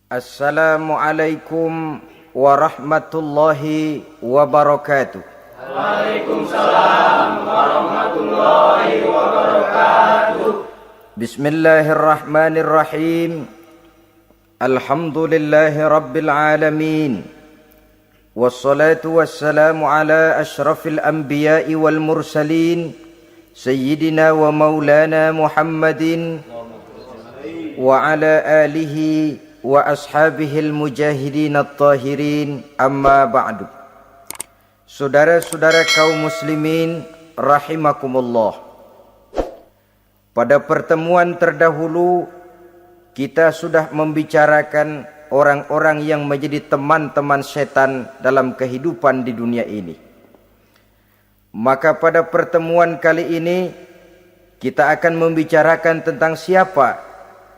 Assalamualaikum warahmatullahi wabarakatuh. Waalaikumsalam warahmatullahi wabarakatuh. Bismillahirrahmanirrahim. Alhamdulillahi rabbil alamin. Wassalatu wassalamu ala ashrafil anbiya'i wal mursalin Sayyidina wa maulana Muhammadin wa ala alihi wa ashabihil mujahidin at-tahirin, amma ba'du. Saudara-saudara kaum muslimin rahimakumullah. Pada pertemuan terdahulu kita sudah membicarakan orang-orang yang menjadi teman-teman setan dalam kehidupan di dunia ini. Maka pada pertemuan kali ini kita akan membicarakan tentang siapa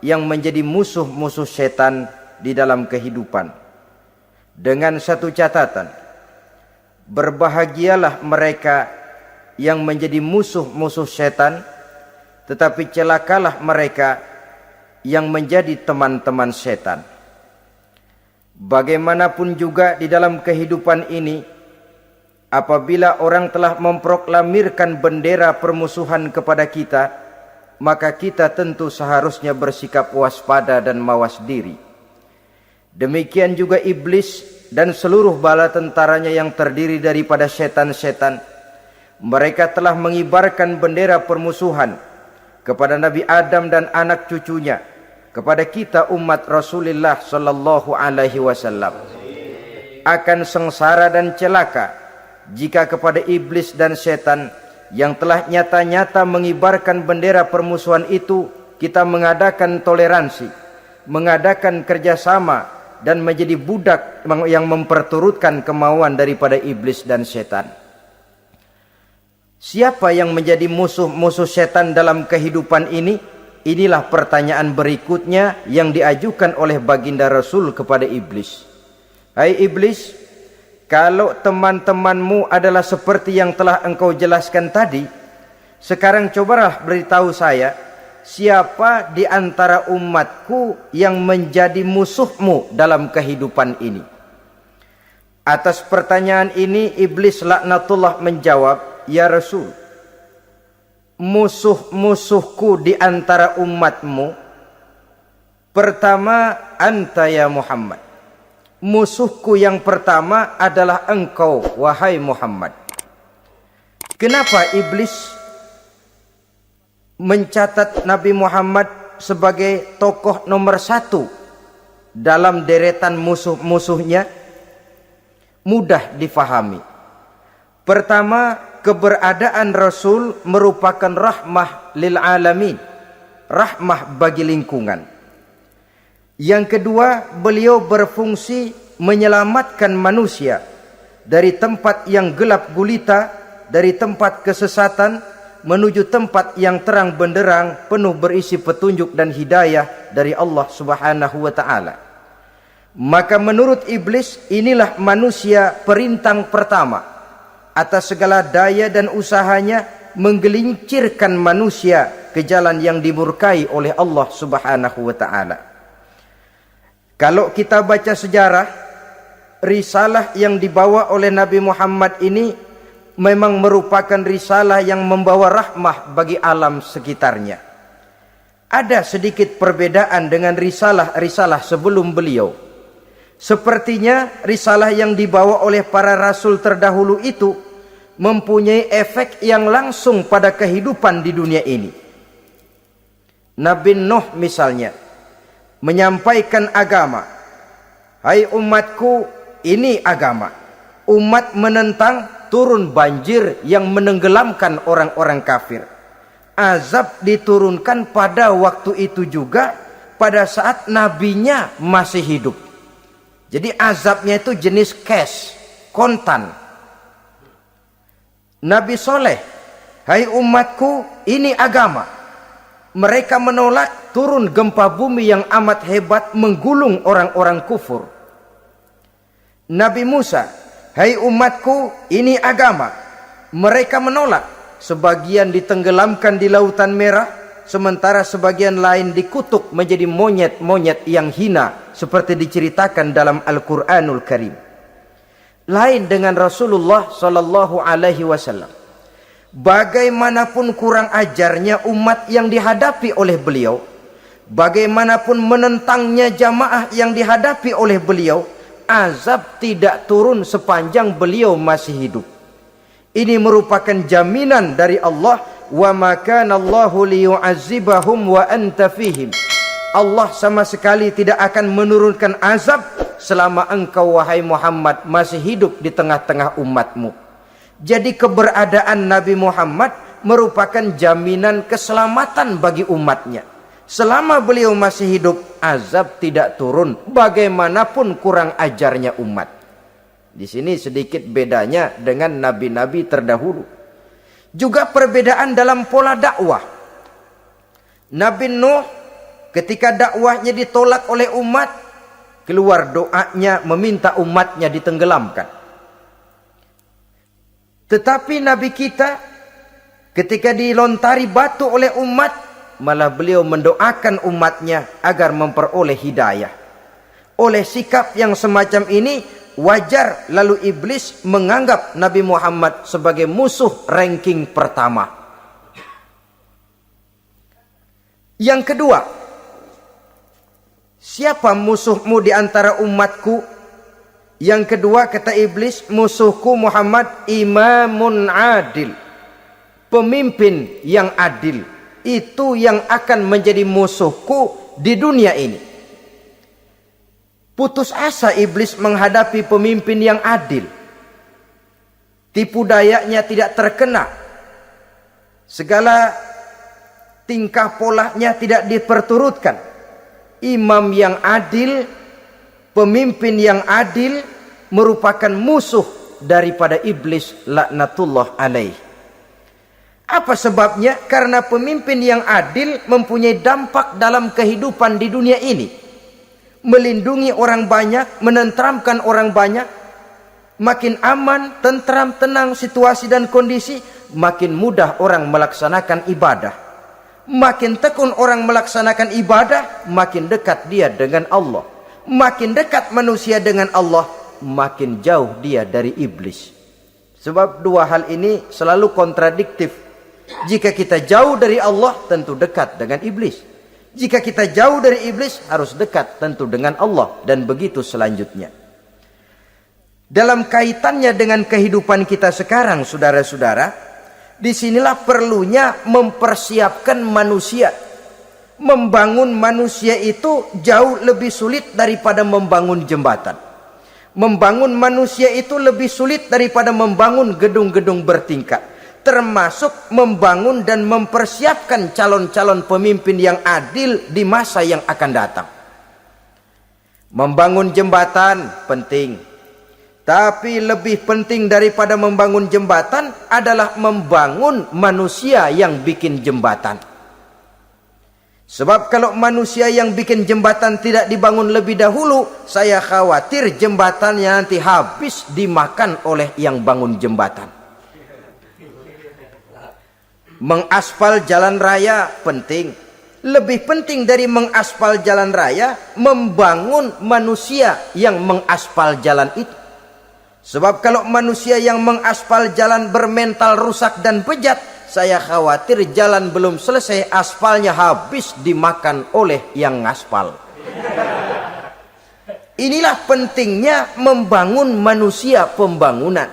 yang menjadi musuh-musuh setan di dalam kehidupan. Dengan satu catatan, berbahagialah mereka yang menjadi musuh-musuh setan, tetapi celakalah mereka yang menjadi teman-teman setan. Bagaimanapun juga di dalam kehidupan ini, apabila orang telah memproklamirkan bendera permusuhan kepada kita, maka kita tentu seharusnya bersikap waspada dan mawas diri. Demikian juga iblis dan seluruh bala tentaranya yang terdiri daripada setan-setan. Mereka telah mengibarkan bendera permusuhan kepada Nabi Adam dan anak cucunya, kepada kita umat Rasulullah sallallahu alaihi wasallam. Akan sengsara dan celaka jika kepada iblis dan setan yang telah nyata-nyata mengibarkan bendera permusuhan itu kita mengadakan toleransi, mengadakan kerjasama, dan menjadi budak yang memperturutkan kemauan daripada iblis dan setan. Siapa yang menjadi musuh-musuh setan dalam kehidupan ini? Inilah pertanyaan berikutnya yang diajukan oleh baginda Rasul kepada iblis. Hai iblis, kalau teman-temanmu adalah seperti yang telah engkau jelaskan tadi, sekarang cobalah beritahu saya, siapa di antara umatku yang menjadi musuhmu dalam kehidupan ini? Atas pertanyaan ini, iblis laknatullah menjawab, ya Rasul, musuh-musuhku di antara umatmu, pertama, anta ya Muhammad. Musuhku yang pertama adalah engkau, wahai Muhammad. Kenapa iblis mencatat Nabi Muhammad sebagai tokoh nomor satu dalam deretan musuh-musuhnya? Mudah difahami. Pertama, keberadaan Rasul merupakan rahmah lil alamin, rahmah bagi lingkungan. Yang kedua, beliau berfungsi menyelamatkan manusia dari tempat yang gelap gulita, dari tempat kesesatan menuju tempat yang terang benderang, penuh berisi petunjuk dan hidayah dari Allah Subhanahu wa taala. Maka menurut iblis, inilah manusia perintang pertama atas segala daya dan usahanya menggelincirkan manusia ke jalan yang dimurkai oleh Allah Subhanahu wa taala. Kalau kita baca sejarah, risalah yang dibawa oleh Nabi Muhammad ini memang merupakan risalah yang membawa rahmah bagi alam sekitarnya. Ada sedikit perbedaan dengan risalah-risalah sebelum beliau. Sepertinya risalah yang dibawa oleh para rasul terdahulu itu mempunyai efek yang langsung pada kehidupan di dunia ini. Nabi Nuh misalnya menyampaikan agama. Hai umatku, ini agama. Umat menentang, turun banjir yang menenggelamkan orang-orang kafir. Azab diturunkan pada waktu itu juga, pada saat nabinya masih hidup. Jadi azabnya itu jenis cash, kontan. Nabi Soleh, hai umatku, ini agama. Mereka menolak, turun gempa bumi yang amat hebat menggulung orang-orang kufur. Nabi Musa, hai umatku, ini agama. Mereka menolak, sebagian ditenggelamkan di Lautan Merah, sementara sebagian lain dikutuk menjadi monyet-monyet yang hina seperti diceritakan dalam Al-Qur'anul Karim. Lain dengan Rasulullah sallallahu alaihi wasallam. Bagaimanapun kurang ajarnya umat yang dihadapi oleh beliau, bagaimanapun menentangnya jamaah yang dihadapi oleh beliau, azab tidak turun sepanjang beliau masih hidup. Ini merupakan jaminan dari Allah, wa ma kana Allahu liyu'azzibahum wa anta fihim. Allah sama sekali tidak akan menurunkan azab selama engkau wahai Muhammad masih hidup di tengah-tengah umatmu. Jadi keberadaan Nabi Muhammad merupakan jaminan keselamatan bagi umatnya. Selama beliau masih hidup, azab tidak turun bagaimanapun kurang ajarnya umat. Di sini sedikit bedanya dengan nabi-nabi terdahulu. Juga perbedaan dalam pola dakwah. Nabi Nuh ketika dakwahnya ditolak oleh umat, keluar doanya meminta umatnya ditenggelamkan. Tetapi Nabi kita ketika dilontari batu oleh umat, malah beliau mendoakan umatnya agar memperoleh hidayah. Oleh sikap yang semacam ini, wajar lalu iblis menganggap Nabi Muhammad sebagai musuh ranking pertama. Yang kedua, siapa musuhmu di antara umatku? Yang kedua kata iblis, musuhku Muhammad imamun adil, pemimpin yang adil. Itu yang akan menjadi musuhku di dunia ini. Putus asa iblis menghadapi pemimpin yang adil. Tipu dayanya tidak terkena. Segala tingkah polanya tidak diperturutkan. Imam yang adil, pemimpin yang adil merupakan musuh daripada iblis laknatullah alaih. Apa sebabnya? Karena pemimpin yang adil mempunyai dampak dalam kehidupan di dunia ini. Melindungi orang banyak, menenteramkan orang banyak. Makin aman, tentram, tenang situasi dan kondisi, makin mudah orang melaksanakan ibadah. Makin tekun orang melaksanakan ibadah, makin dekat dia dengan Allah. Makin dekat manusia dengan Allah, makin jauh dia dari iblis. Sebab dua hal ini selalu kontradiktif. Jika kita jauh dari Allah, tentu dekat dengan iblis. Jika kita jauh dari iblis, harus dekat tentu dengan Allah. Dan begitu selanjutnya. Dalam kaitannya dengan kehidupan kita sekarang, saudara-saudara, disinilah perlunya mempersiapkan manusia. Membangun manusia itu jauh lebih sulit daripada membangun jembatan. Membangun manusia itu lebih sulit daripada membangun gedung-gedung bertingkat. Termasuk membangun dan mempersiapkan calon-calon pemimpin yang adil di masa yang akan datang. Membangun jembatan penting. Tapi lebih penting daripada membangun jembatan adalah membangun manusia yang bikin jembatan. Sebab kalau manusia yang bikin jembatan tidak dibangun lebih dahulu, saya khawatir jembatannya nanti habis dimakan oleh yang bangun jembatan. Mengaspal jalan raya penting. Lebih penting dari mengaspal jalan raya, membangun manusia yang mengaspal jalan itu. Sebab kalau manusia yang mengaspal jalan bermental rusak dan bejat, saya khawatir jalan belum selesai, aspalnya habis dimakan oleh yang ngaspal. Inilah pentingnya membangun manusia pembangunan.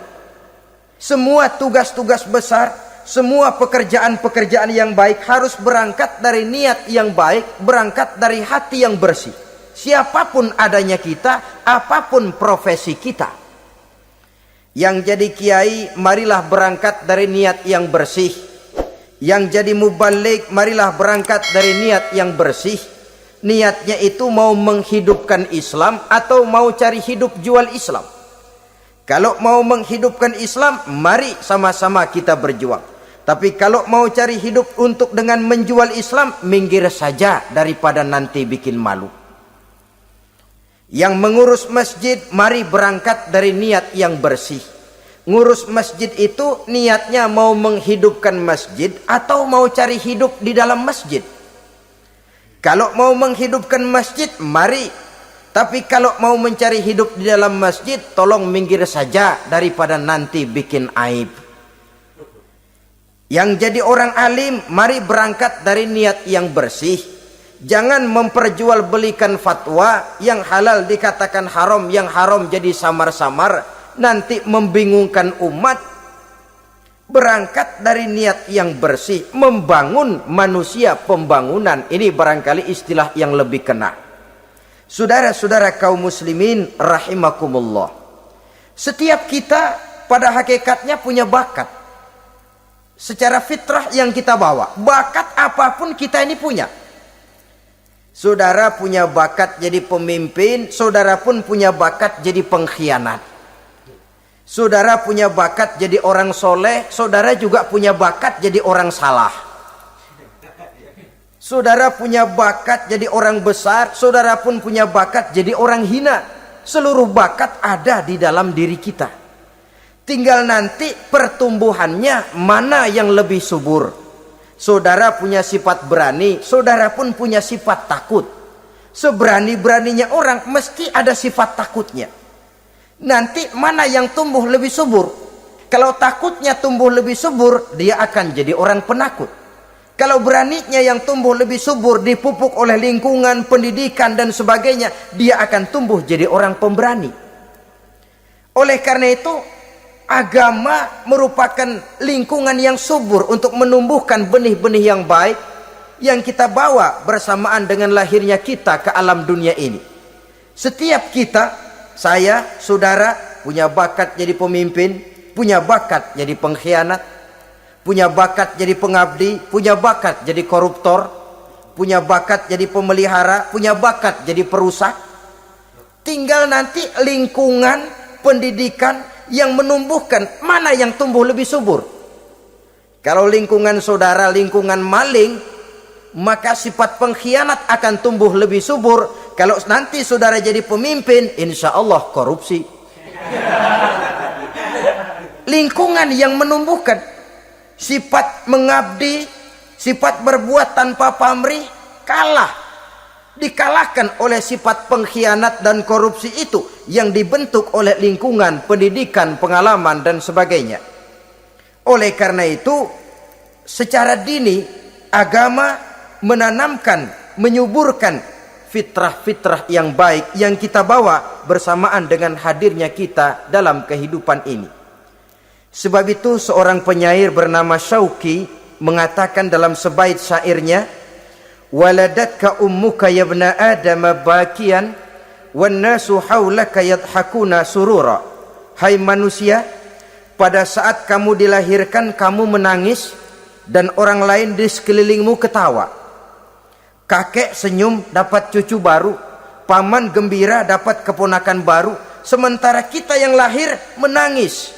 Semua tugas-tugas besar, semua pekerjaan-pekerjaan yang baik harus berangkat dari niat yang baik, berangkat dari hati yang bersih. Siapapun adanya kita, apapun profesi kita. Yang jadi kiai, marilah berangkat dari niat yang bersih. Yang jadi mubalik, marilah berangkat dari niat yang bersih. Niatnya itu mau menghidupkan Islam atau mau cari hidup jual Islam. Kalau mau menghidupkan Islam, mari sama-sama kita berjuang. Tapi kalau mau cari hidup untuk dengan menjual Islam, minggir saja daripada nanti bikin malu. Yang mengurus masjid, mari berangkat dari niat yang bersih. ngurus masjid itu niatnya mau menghidupkan masjid atau mau cari hidup di dalam masjid. Kalau mau menghidupkan masjid, mari. Tapi kalau mau mencari hidup di dalam masjid, tolong minggir saja daripada nanti bikin aib. Yang jadi orang alim, mari berangkat dari niat yang bersih. Jangan memperjualbelikan fatwa, yang halal dikatakan haram, yang haram jadi samar-samar, nanti membingungkan umat. Berangkat dari niat yang bersih, membangun manusia, pembangunan. Ini barangkali istilah yang lebih kena. Saudara-saudara kaum muslimin rahimakumullah. Setiap kita pada hakikatnya punya bakat. Secara fitrah yang kita bawa, bakat apapun kita ini punya. Saudara punya bakat jadi pemimpin, saudara pun punya bakat jadi pengkhianat. Saudara punya bakat jadi orang soleh, saudara juga punya bakat jadi orang salah. Saudara punya bakat jadi orang besar, saudara pun punya bakat jadi orang hina. Seluruh bakat ada di dalam diri kita. Tinggal nanti pertumbuhannya mana yang lebih subur. Saudara punya sifat berani, saudara pun punya sifat takut. Seberani-beraninya orang mesti ada sifat takutnya. Nanti mana yang tumbuh lebih subur? Kalau takutnya tumbuh lebih subur, dia akan jadi orang penakut. Kalau beraninya yang tumbuh lebih subur, dipupuk oleh lingkungan, pendidikan dan sebagainya, dia akan tumbuh jadi orang pemberani. Oleh karena itu, agama merupakan lingkungan yang subur untuk menumbuhkan benih-benih yang baik yang kita bawa bersamaan dengan lahirnya kita ke alam dunia ini. Setiap kita, saya, saudara, punya bakat jadi pemimpin, punya bakat jadi pengkhianat, punya bakat jadi pengabdi, punya bakat jadi koruptor, punya bakat jadi pemelihara, punya bakat jadi perusak. Tinggal nanti lingkungan pendidikan yang menumbuhkan mana yang tumbuh lebih subur. Kalau lingkungan saudara lingkungan maling, maka sifat pengkhianat akan tumbuh lebih subur. Kalau nanti saudara jadi pemimpin, insya Allah korupsi. Lingkungan yang menumbuhkan sifat mengabdi, sifat berbuat tanpa pamrih, dikalahkan oleh sifat pengkhianat dan korupsi itu yang dibentuk oleh lingkungan, pendidikan, pengalaman dan sebagainya. Oleh karena itu, secara dini agama menanamkan, menyuburkan fitrah-fitrah yang baik yang kita bawa bersamaan dengan hadirnya kita dalam kehidupan ini. Sebab itu seorang penyair bernama Syauqi mengatakan dalam sebaik syairnya, waladatka ummuka ya ibna adam bakian wan nasu haulaka yadhakuna surura. Hai manusia, pada saat kamu dilahirkan kamu menangis dan orang lain di sekelilingmu ketawa. Kakek senyum dapat cucu baru, paman gembira dapat keponakan baru, sementara kita yang lahir menangis.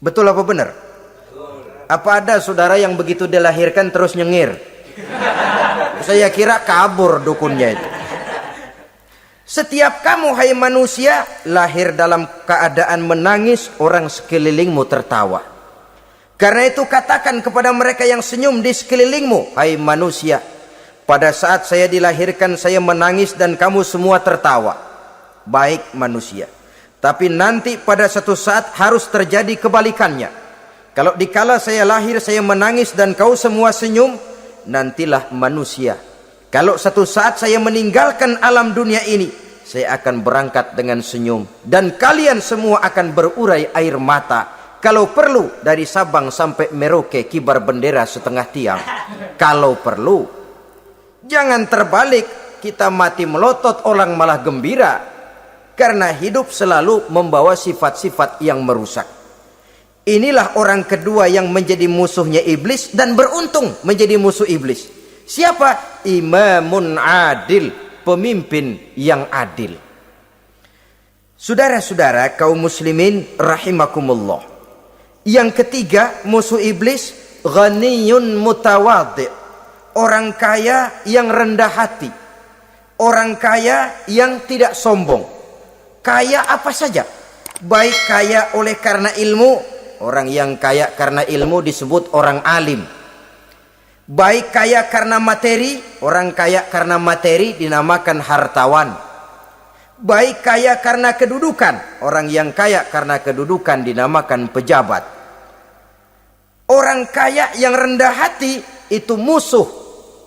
Betul apa benar? Apa ada saudara yang begitu dilahirkan terus nyengir? Saya kira kabur dukunnya itu. Setiap kamu hai manusia lahir dalam keadaan menangis, orang sekelilingmu tertawa. Karena itu katakan kepada mereka yang senyum di sekelilingmu, hai manusia, pada saat saya dilahirkan saya menangis dan kamu semua tertawa. Baik manusia. Tapi nanti pada satu saat harus terjadi kebalikannya. Kalau dikala saya lahir saya menangis dan kau semua senyum, nantilah manusia. Kalau satu saat saya meninggalkan alam dunia ini, saya akan berangkat dengan senyum. Dan kalian semua akan berurai air mata. Kalau perlu dari Sabang sampai Merauke kibar bendera setengah tiang. Kalau perlu. Jangan terbalik, kita mati melotot orang malah gembira. Karena hidup selalu membawa sifat-sifat yang merusak. Inilah orang kedua yang menjadi musuhnya iblis dan beruntung menjadi musuh iblis. Siapa? Imamun adil, pemimpin yang adil. Saudara-saudara kaum muslimin rahimakumullah. Yang ketiga musuh iblis, ghaniyun mutawadhi, orang kaya yang rendah hati, orang kaya yang tidak sombong. Kaya apa saja, Baik kaya oleh karena ilmu, orang yang kaya karena ilmu disebut orang alim. Baik kaya karena materi, orang kaya karena materi dinamakan hartawan. Baik kaya karena kedudukan, orang yang kaya karena kedudukan dinamakan pejabat. Orang kaya yang rendah hati itu musuh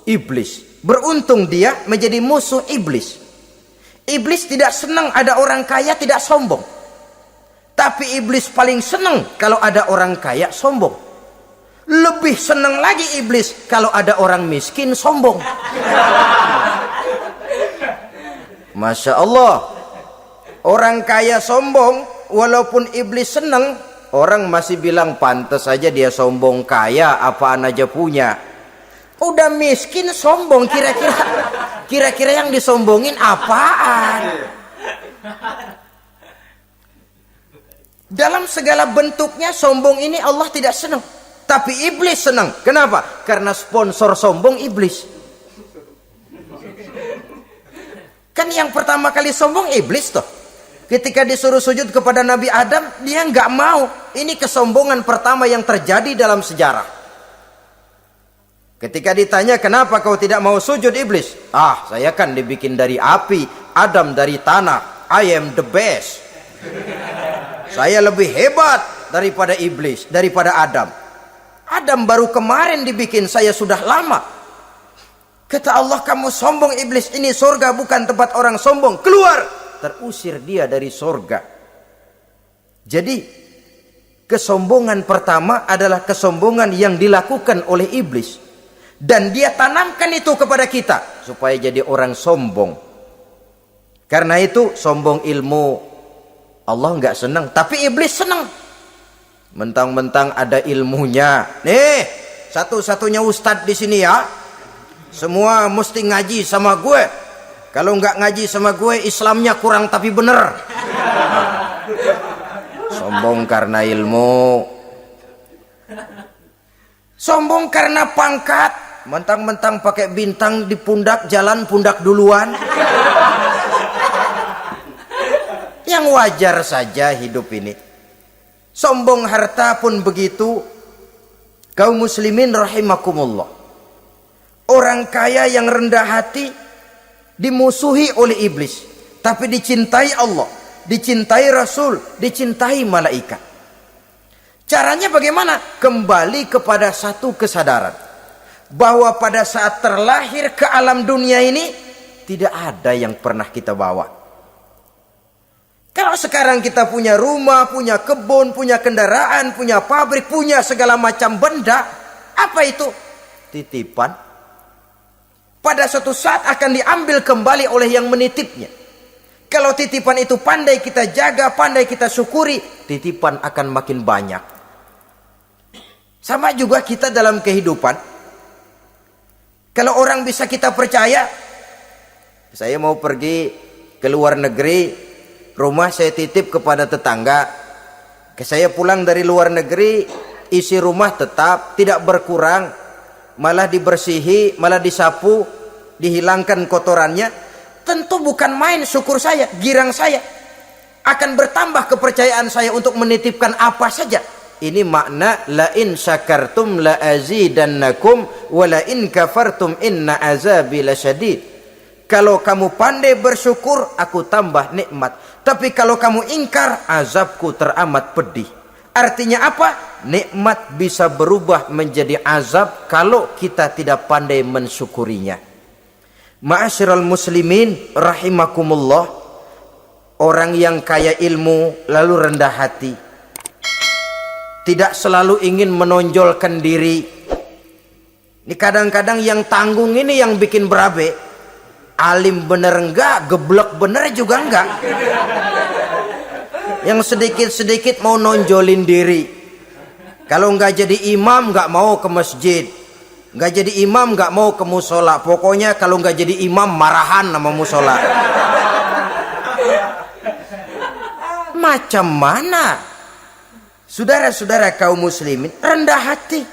iblis. Beruntung dia menjadi musuh iblis. Iblis tidak senang ada orang kaya tidak sombong. Tapi iblis paling senang kalau ada orang kaya sombong. Lebih senang lagi iblis kalau ada orang miskin sombong. Masya Allah. Orang kaya sombong, walaupun iblis senang, orang masih bilang pantas saja dia sombong, kaya apaan aja punya. Udah miskin sombong, kira-kira yang disombongin apaan? Dalam segala bentuknya sombong ini Allah tidak senang, tapi iblis senang. Kenapa? Karena sponsor sombong iblis. Kan yang pertama kali sombong iblis toh. Ketika disuruh sujud kepada Nabi Adam, dia nggak mau. Ini kesombongan pertama yang terjadi dalam sejarah. Ketika ditanya, kenapa kau tidak mau sujud iblis? Ah, saya kan dibikin dari api, Adam dari tanah. I am the best. Saya lebih hebat daripada iblis, daripada Adam. Adam baru kemarin dibikin, saya sudah lama. Kata Allah, kamu sombong iblis, ini surga bukan tempat orang sombong. Keluar! Terusir dia dari surga. Jadi kesombongan pertama adalah kesombongan yang dilakukan oleh iblis. Dan dia tanamkan itu kepada kita supaya jadi orang sombong. Karena itu sombong ilmu Allah nggak senang, tapi iblis senang. Mentang-mentang ada ilmunya. Nih, satu-satunya ustadz di sini ya. Semua mesti ngaji sama gue. Kalau nggak ngaji sama gue, Islamnya kurang tapi bener. Sombong karena ilmu. Sombong karena pangkat. Mentang-mentang pakai bintang di pundak, jalan pundak duluan. Yang wajar saja hidup ini. Sombong harta pun begitu. Kaum muslimin rahimakumullah. Orang kaya yang rendah hati dimusuhi oleh iblis, tapi dicintai Allah, dicintai Rasul, dicintai malaikat. Caranya bagaimana? Kembali kepada satu kesadaran bahwa pada saat terlahir ke alam dunia ini tidak ada yang pernah kita bawa. Kalau sekarang kita punya rumah, punya kebun, punya kendaraan, punya pabrik, punya segala macam benda, apa itu? Titipan. Pada suatu saat akan diambil kembali oleh yang menitipnya. Kalau titipan itu pandai kita jaga, pandai kita syukuri, titipan akan makin banyak. Sama juga kita dalam kehidupan. Kalau orang bisa kita percaya, saya mau pergi ke luar negeri, rumah saya titip kepada tetangga. Saya pulang dari luar negeri, isi rumah tetap tidak berkurang, malah dibersihi, malah disapu, dihilangkan kotorannya. Tentu bukan main syukur saya, girang saya. Akan bertambah kepercayaan saya untuk menitipkan apa saja. Ini makna la in syakartum la azidannakum wa la in kafartum inna azabi lasyadid. Kalau kamu pandai bersyukur, aku tambah nikmat. Tapi kalau kamu ingkar, azabku teramat pedih. Artinya apa? Nikmat bisa berubah menjadi azab kalau kita tidak pandai mensyukurinya. Ma'asyiral muslimin rahimakumullah. Orang yang kaya ilmu lalu rendah hati, tidak selalu ingin menonjolkan diri. Ini kadang-kadang yang tanggung ini yang bikin berabe. Alim bener enggak, geblek bener juga enggak. Yang sedikit-sedikit mau nonjolin diri. Kalau enggak jadi imam enggak mau ke masjid. Enggak jadi imam enggak mau ke musola. Pokoknya kalau enggak jadi imam marahan sama musola. Macam mana? Saudara-saudara kaum muslimin, rendah hati.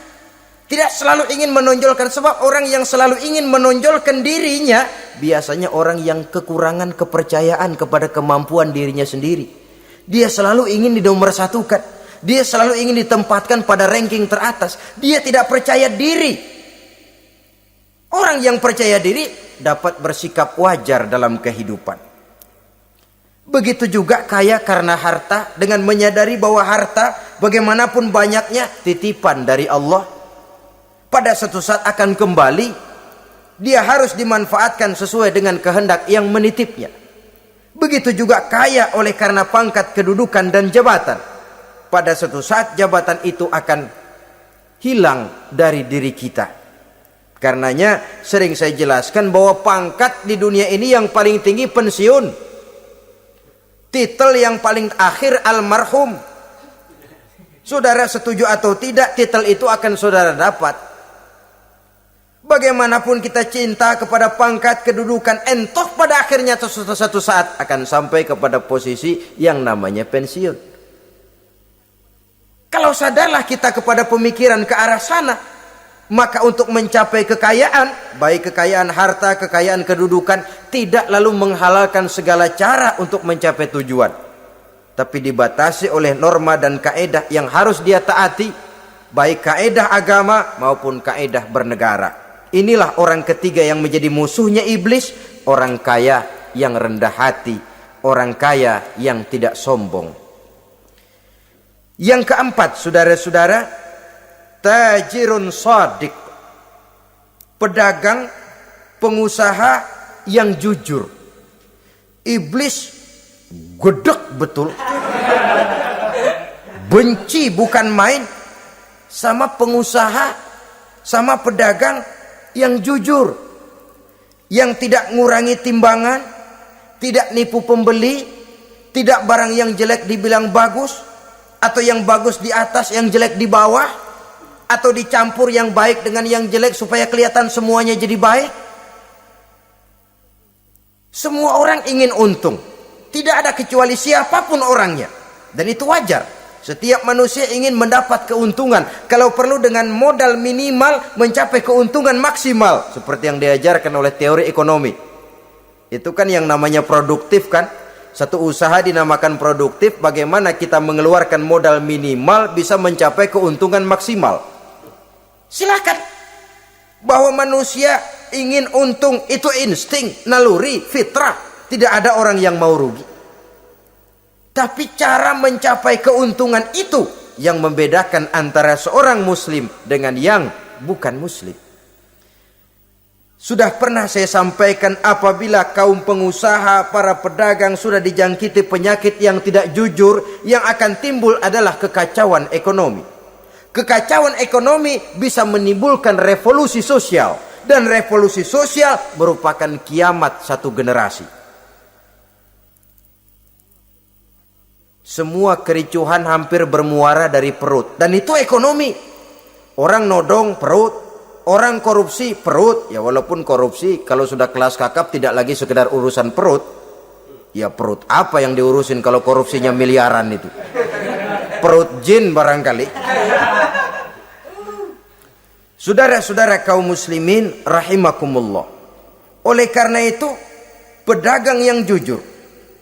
Tidak selalu ingin menonjolkan, sebab orang yang selalu ingin menonjolkan dirinya biasanya orang yang kekurangan kepercayaan kepada kemampuan dirinya sendiri. Dia selalu ingin dinomorsatukan. Dia selalu ingin ditempatkan pada ranking teratas. Dia tidak percaya diri. Orang yang percaya diri dapat bersikap wajar dalam kehidupan. Begitu juga kaya karena harta, dengan menyadari bahwa harta bagaimanapun banyaknya titipan dari Allah. Pada suatu saat akan kembali. Dia harus dimanfaatkan sesuai dengan kehendak yang menitipnya. Begitu juga kaya oleh karena pangkat, kedudukan, dan jabatan. Pada suatu saat jabatan itu akan hilang dari diri kita. Karenanya sering saya jelaskan bahwa pangkat di dunia ini yang paling tinggi pensiun. Titel yang paling akhir almarhum. Saudara setuju atau tidak, titel itu akan saudara dapat. Bagaimanapun kita cinta kepada pangkat, kedudukan, entah pada akhirnya satu saat akan sampai kepada posisi yang namanya pensiun. Kalau sadarlah kita kepada pemikiran ke arah sana, maka untuk mencapai kekayaan, baik kekayaan harta, kekayaan kedudukan, tidak lalu menghalalkan segala cara untuk mencapai tujuan, tapi dibatasi oleh norma dan kaedah yang harus dia taati, baik kaedah agama maupun kaedah bernegara. Inilah orang ketiga yang menjadi musuhnya iblis, orang kaya yang rendah hati, orang kaya yang tidak sombong. Yang keempat, saudara-saudara, tajirun shadiq, pedagang, pengusaha yang jujur. Iblis gedek betul, benci bukan main sama pengusaha, sama pedagang yang jujur, yang tidak ngurangi timbangan, tidak nipu pembeli, tidak barang yang jelek dibilang bagus, atau yang bagus di atas yang jelek di bawah, atau dicampur yang baik dengan yang jelek supaya kelihatan semuanya jadi baik. Semua orang ingin untung, tidak ada kecuali siapapun orangnya, dan itu wajar. Setiap manusia ingin mendapat keuntungan, kalau perlu dengan modal minimal mencapai keuntungan maksimal, seperti yang diajarkan oleh teori ekonomi. Itu kan yang namanya produktif kan? Satu usaha dinamakan produktif, bagaimana kita mengeluarkan modal minimal bisa mencapai keuntungan maksimal. Silakan. Bahwa manusia ingin untung itu insting, naluri, fitrah. Tidak ada orang yang mau rugi. Tapi cara mencapai keuntungan itu yang membedakan antara seorang muslim dengan yang bukan muslim. Sudah pernah saya sampaikan, apabila kaum pengusaha, para pedagang sudah dijangkiti penyakit yang tidak jujur, yang akan timbul adalah kekacauan ekonomi. Kekacauan ekonomi bisa menimbulkan revolusi sosial, dan revolusi sosial merupakan kiamat satu generasi. Semua kericuhan hampir bermuara dari perut, dan itu ekonomi. Orang nodong perut, orang korupsi perut. Ya walaupun korupsi kalau sudah kelas kakap tidak lagi sekedar urusan perut. Ya perut apa yang diurusin kalau korupsinya miliaran itu? Perut jin barangkali. Saudara-saudara kaum muslimin rahimakumullah. Oleh karena itu, pedagang yang jujur,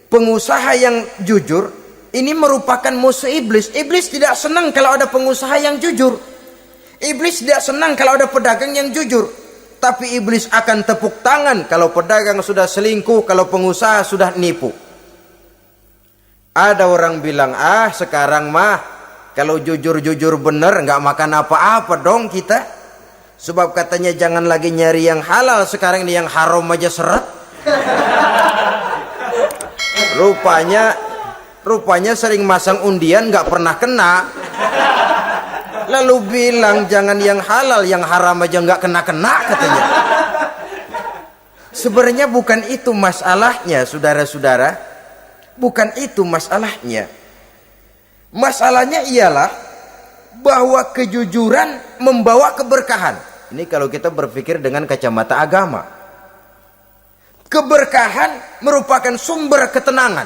pengusaha yang jujur, ini merupakan musuh iblis. Iblis tidak senang kalau ada pengusaha yang jujur. Iblis tidak senang kalau ada pedagang yang jujur. Tapi iblis akan tepuk tangan kalau pedagang sudah selingkuh, kalau pengusaha sudah nipu. Ada orang bilang, sekarang mah kalau jujur-jujur bener nggak makan apa-apa dong kita. Sebab katanya jangan lagi nyari yang halal, sekarang ini yang haram aja seret. Rupanya sering masang undian nggak pernah kena. Lalu bilang jangan yang halal, yang haram aja nggak kena-kena katanya. Sebenarnya bukan itu masalahnya, saudara-saudara. Bukan itu masalahnya. Masalahnya ialah bahwa kejujuran membawa keberkahan. Ini kalau kita berpikir dengan kacamata agama. Keberkahan merupakan sumber ketenangan.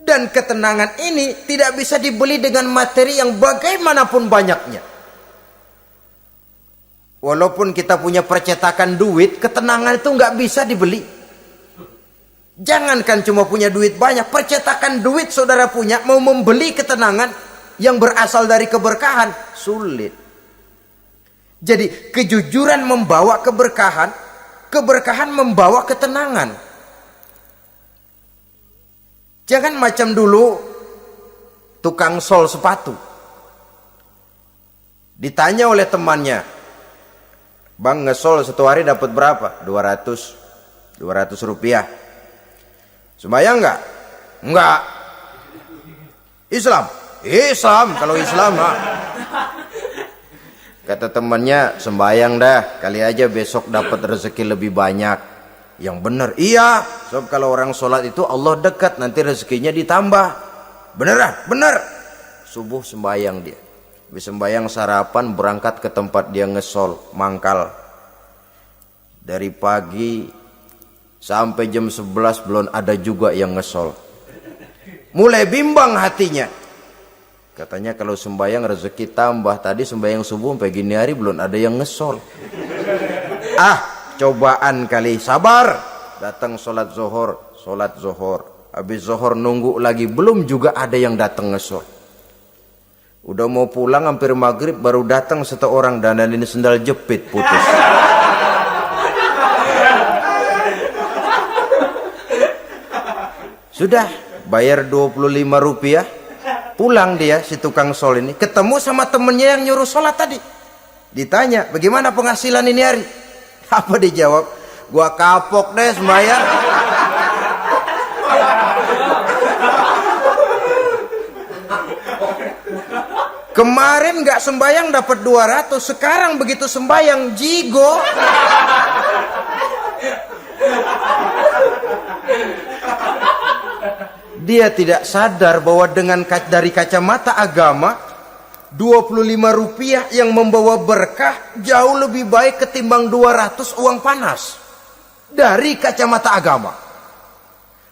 Dan ketenangan ini tidak bisa dibeli dengan materi yang bagaimanapun banyaknya. Walaupun kita punya percetakan duit, ketenangan itu nggak bisa dibeli. Jangankan cuma punya duit banyak, percetakan duit saudara punya, mau membeli ketenangan yang berasal dari keberkahan, sulit. Jadi kejujuran membawa keberkahan, keberkahan membawa ketenangan. Jangan macam dulu tukang sol sepatu. Ditanya oleh temannya, "Bang, ngesol satu hari dapat berapa?" 200 rupiah. Sembayang enggak? Enggak. Islam? Islam, kalau Islam mah. Kata temannya, "Sembayang dah, kali aja besok dapat rezeki lebih banyak." Yang benar, iya. Sebab kalau orang sholat itu Allah dekat, nanti rezekinya ditambah. Beneran? Bener. Subuh sembayang dia. Habis sembayang sarapan, berangkat ke tempat dia ngesol, mangkal. Dari pagi sampai jam 11 belum ada juga yang ngesol. Mulai bimbang hatinya. Katanya kalau sembayang rezeki tambah. Tadi sembayang subuh sampai gini hari belum ada yang ngesol. Cobaan kali. Sabar. Datang sholat zohor. Habis zohor nunggu lagi, belum juga ada yang datang ngesol. Udah mau pulang hampir maghrib, baru datang satu orang dandanin sendal jepit putus. Sudah bayar 25 rupiah, pulang dia si tukang sol ini, ketemu sama temennya yang nyuruh sholat tadi. Ditanya, "Bagaimana penghasilan ini hari?" Apa dijawab? "Gua kapok deh sembahyang." Kemarin nggak sembahyang dapat 200, sekarang begitu sembahyang jigo. Dia tidak sadar bahwa dengan dari kacamata agama, 25 rupiah yang membawa berkah jauh lebih baik ketimbang 200 uang panas. Dari kacamata agama,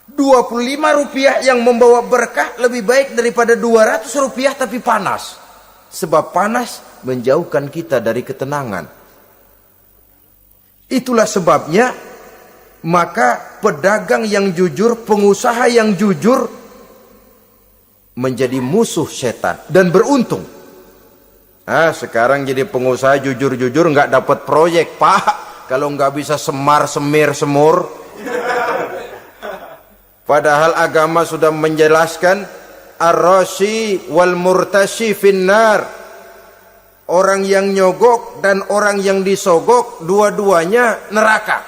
25 rupiah yang membawa berkah lebih baik daripada 200 rupiah tapi panas. Sebab panas menjauhkan kita dari ketenangan. Itulah sebabnya, maka pedagang yang jujur, pengusaha yang jujur menjadi musuh setan dan beruntung. Sekarang jadi pengusaha jujur-jujur nggak dapat proyek, Pak. Kalau nggak bisa semir semur. Padahal agama sudah menjelaskan ar-rashi wal murtashi finnar. Orang yang nyogok dan orang yang disogok dua-duanya neraka.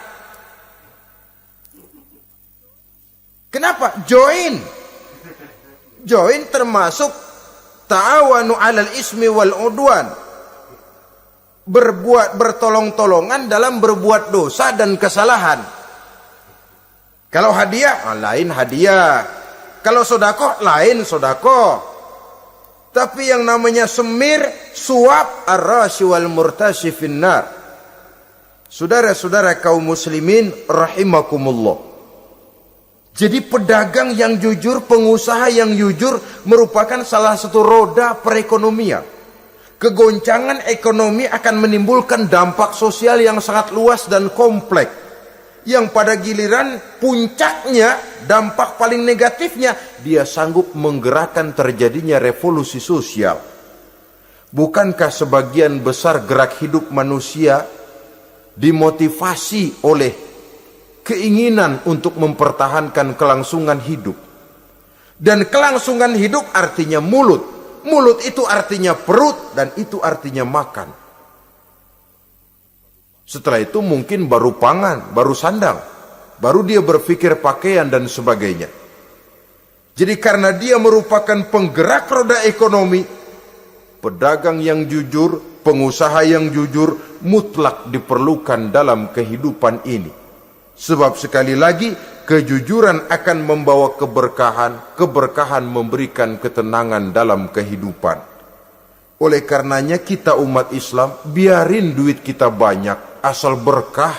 Kenapa? Join termasuk ta'awanu 'alal ismi wal udwan. Bertolong-tolongan dalam berbuat dosa dan kesalahan. Kalau hadiah, lain hadiah. Kalau sodako, lain sodako. Tapi yang namanya semir, suap, ar-rashi wal murtashi finnar. Saudara-saudara kaum muslimin rahimakumullah. Jadi pedagang yang jujur, pengusaha yang jujur merupakan salah satu roda perekonomian. Kegoncangan ekonomi akan menimbulkan dampak sosial yang sangat luas dan kompleks. Yang pada giliran puncaknya, dampak paling negatifnya, dia sanggup menggerakkan terjadinya revolusi sosial. Bukankah sebagian besar gerak hidup manusia dimotivasi oleh keinginan untuk mempertahankan kelangsungan hidup? Dan kelangsungan hidup artinya mulut. Mulut itu artinya perut, dan itu artinya makan. Setelah itu mungkin baru pangan, baru sandang, baru dia berpikir pakaian dan sebagainya. Jadi karena dia merupakan penggerak roda ekonomi, pedagang yang jujur, pengusaha yang jujur mutlak diperlukan dalam kehidupan ini. Sebab sekali lagi, kejujuran akan membawa keberkahan, keberkahan memberikan ketenangan dalam kehidupan. Oleh karenanya kita umat Islam, biarin duit kita banyak, asal berkah.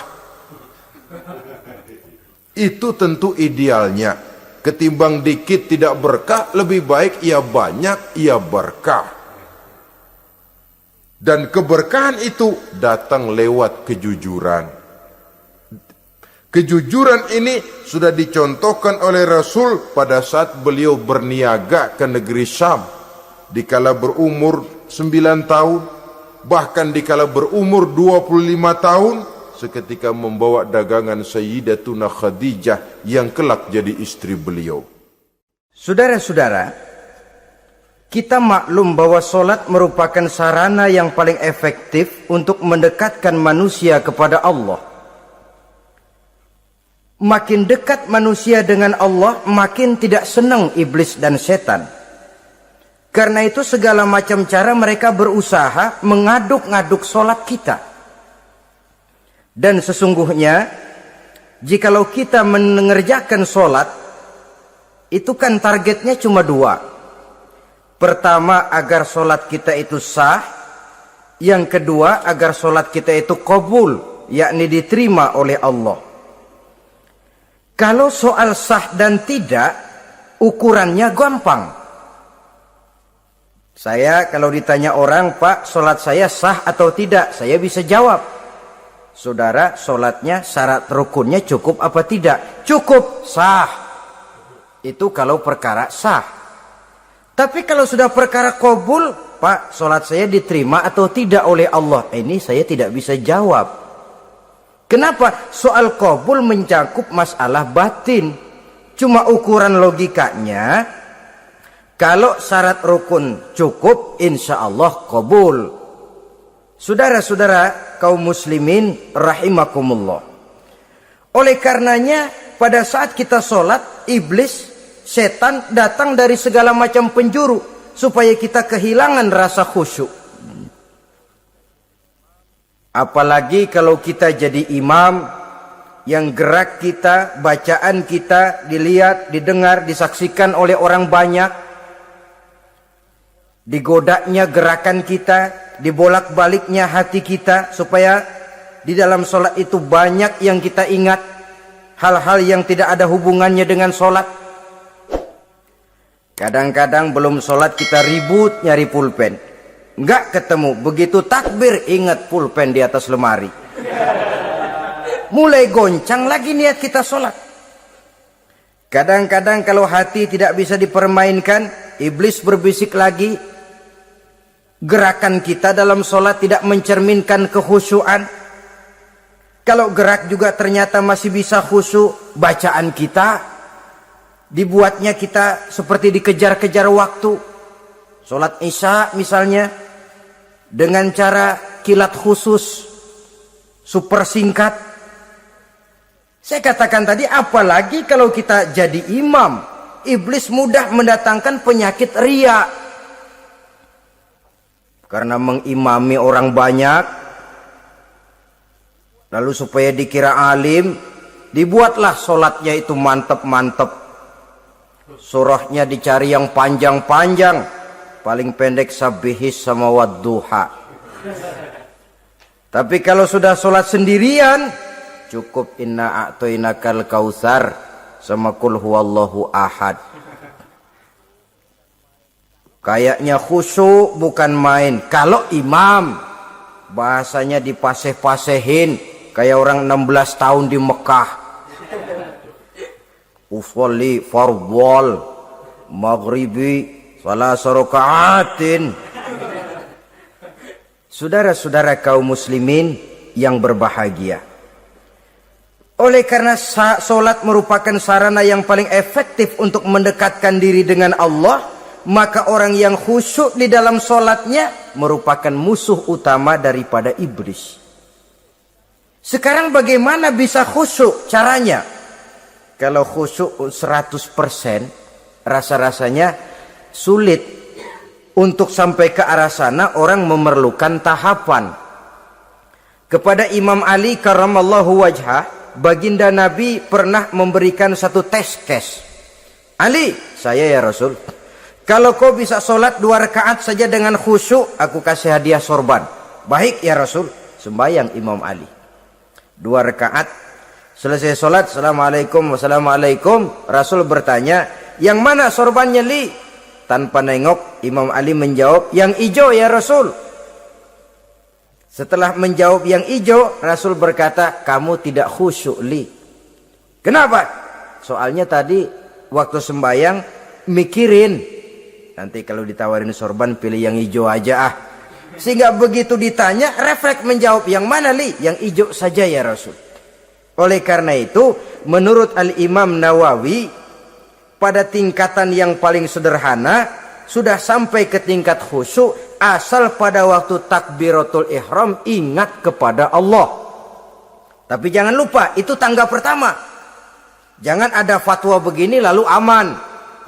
Itu tentu idealnya. Ketimbang dikit tidak berkah, lebih baik ia banyak, ia berkah. Dan keberkahan itu datang lewat kejujuran. Kejujuran ini sudah dicontohkan oleh Rasul pada saat beliau berniaga ke negeri Syam. Dikala berumur 9 tahun, bahkan dikala berumur 25 tahun, seketika membawa dagangan Sayyidatuna Khadijah yang kelak jadi istri beliau. Saudara-saudara, kita maklum bahwa solat merupakan sarana yang paling efektif untuk mendekatkan manusia kepada Allah. Makin dekat manusia dengan Allah, makin tidak senang iblis dan setan. Karena itu segala macam cara mereka berusaha mengaduk-ngaduk solat kita. Dan sesungguhnya, jikalau kita mengerjakan solat, itu kan targetnya cuma 2. Pertama, agar solat kita itu sah. Yang kedua, agar solat kita itu qabul, yakni diterima oleh Allah. Kalau soal sah dan tidak, ukurannya gampang. Saya kalau ditanya orang, Pak, solat saya sah atau tidak? Saya bisa jawab. Saudara, solatnya syarat rukunnya cukup apa tidak? Cukup, sah. Itu kalau perkara sah. Tapi kalau sudah perkara qabul, Pak, solat saya diterima atau tidak oleh Allah? Ini saya tidak bisa jawab. Kenapa? Soal qabul mencakup masalah batin. Cuma ukuran logikanya, kalau syarat rukun cukup, insya Allah qabul. Saudara-saudara kaum muslimin rahimakumullah. Oleh karenanya, pada saat kita sholat, iblis, setan datang dari segala macam penjuru supaya kita kehilangan rasa khusyuk. Apalagi kalau kita jadi imam yang gerak kita, bacaan kita dilihat, didengar, disaksikan oleh orang banyak. Digodanya gerakan kita, dibolak-baliknya hati kita, supaya di dalam sholat itu banyak yang kita ingat, hal-hal yang tidak ada hubungannya dengan sholat. Kadang-kadang belum sholat kita ribut nyari pulpen. Enggak ketemu, begitu takbir ingat pulpen di atas lemari. Mulai goncang lagi niat kita sholat. Kadang-kadang kalau hati tidak bisa dipermainkan, iblis berbisik lagi. Gerakan kita dalam sholat tidak mencerminkan kekhusyuan. Kalau gerak juga ternyata masih bisa khusyuk, bacaan kita dibuatnya kita seperti dikejar-kejar waktu. Sholat Isya misalnya, dengan cara kilat khusus, super singkat. Saya katakan tadi, apalagi kalau kita jadi imam, iblis mudah mendatangkan penyakit riya. Karena mengimami orang banyak, lalu supaya dikira alim, dibuatlah sholatnya itu mantep-mantep. Surahnya dicari yang panjang-panjang. Paling pendek sabihis sama wadduha. Tapi kalau sudah sholat sendirian, cukup inna a'toinakal kautsar sama kul huwallahu ahad. Kayaknya khusyuk bukan main. Kalau imam, bahasanya dipaseh-pasehin kayak orang 16 tahun di Mekah. Usolli fardhol maghribi salah sarokaatin. Saudara-saudara kaum muslimin yang berbahagia. Oleh karena solat merupakan sarana yang paling efektif untuk mendekatkan diri dengan Allah, maka orang yang khusyuk di dalam solatnya merupakan musuh utama daripada iblis. Sekarang bagaimana bisa khusyuk caranya? Kalau khusyuk 100%, rasa-rasanya sulit. Untuk sampai ke arah sana orang memerlukan tahapan. Kepada Imam Ali karramallahu wajhah, baginda Nabi pernah memberikan satu tes case. Ali, saya ya Rasul, kalau kau bisa sholat 2 rakaat saja dengan khusyuk, aku kasih hadiah sorban. Baik ya Rasul. Sembayang Imam Ali 2 rakaat, selesai sholat, assalamualaikum wassalamualaikum. Rasul bertanya, yang mana sorbannya Li? Tanpa nengok, Imam Ali menjawab, yang hijau ya Rasul. Setelah menjawab yang hijau, Rasul berkata, kamu tidak khusyuk Li. Kenapa? Soalnya tadi waktu sembahyang mikirin, nanti kalau ditawarin sorban pilih yang hijau aja ah. Sehingga begitu ditanya refleks menjawab, yang mana li? Yang hijau saja ya Rasul. Oleh karena itu menurut Al-Imam Nawawi, pada tingkatan yang paling sederhana sudah sampai ke tingkat khusyuk asal pada waktu takbiratul ihram ingat kepada Allah. Tapi jangan lupa itu tangga pertama. Jangan ada fatwa begini lalu aman.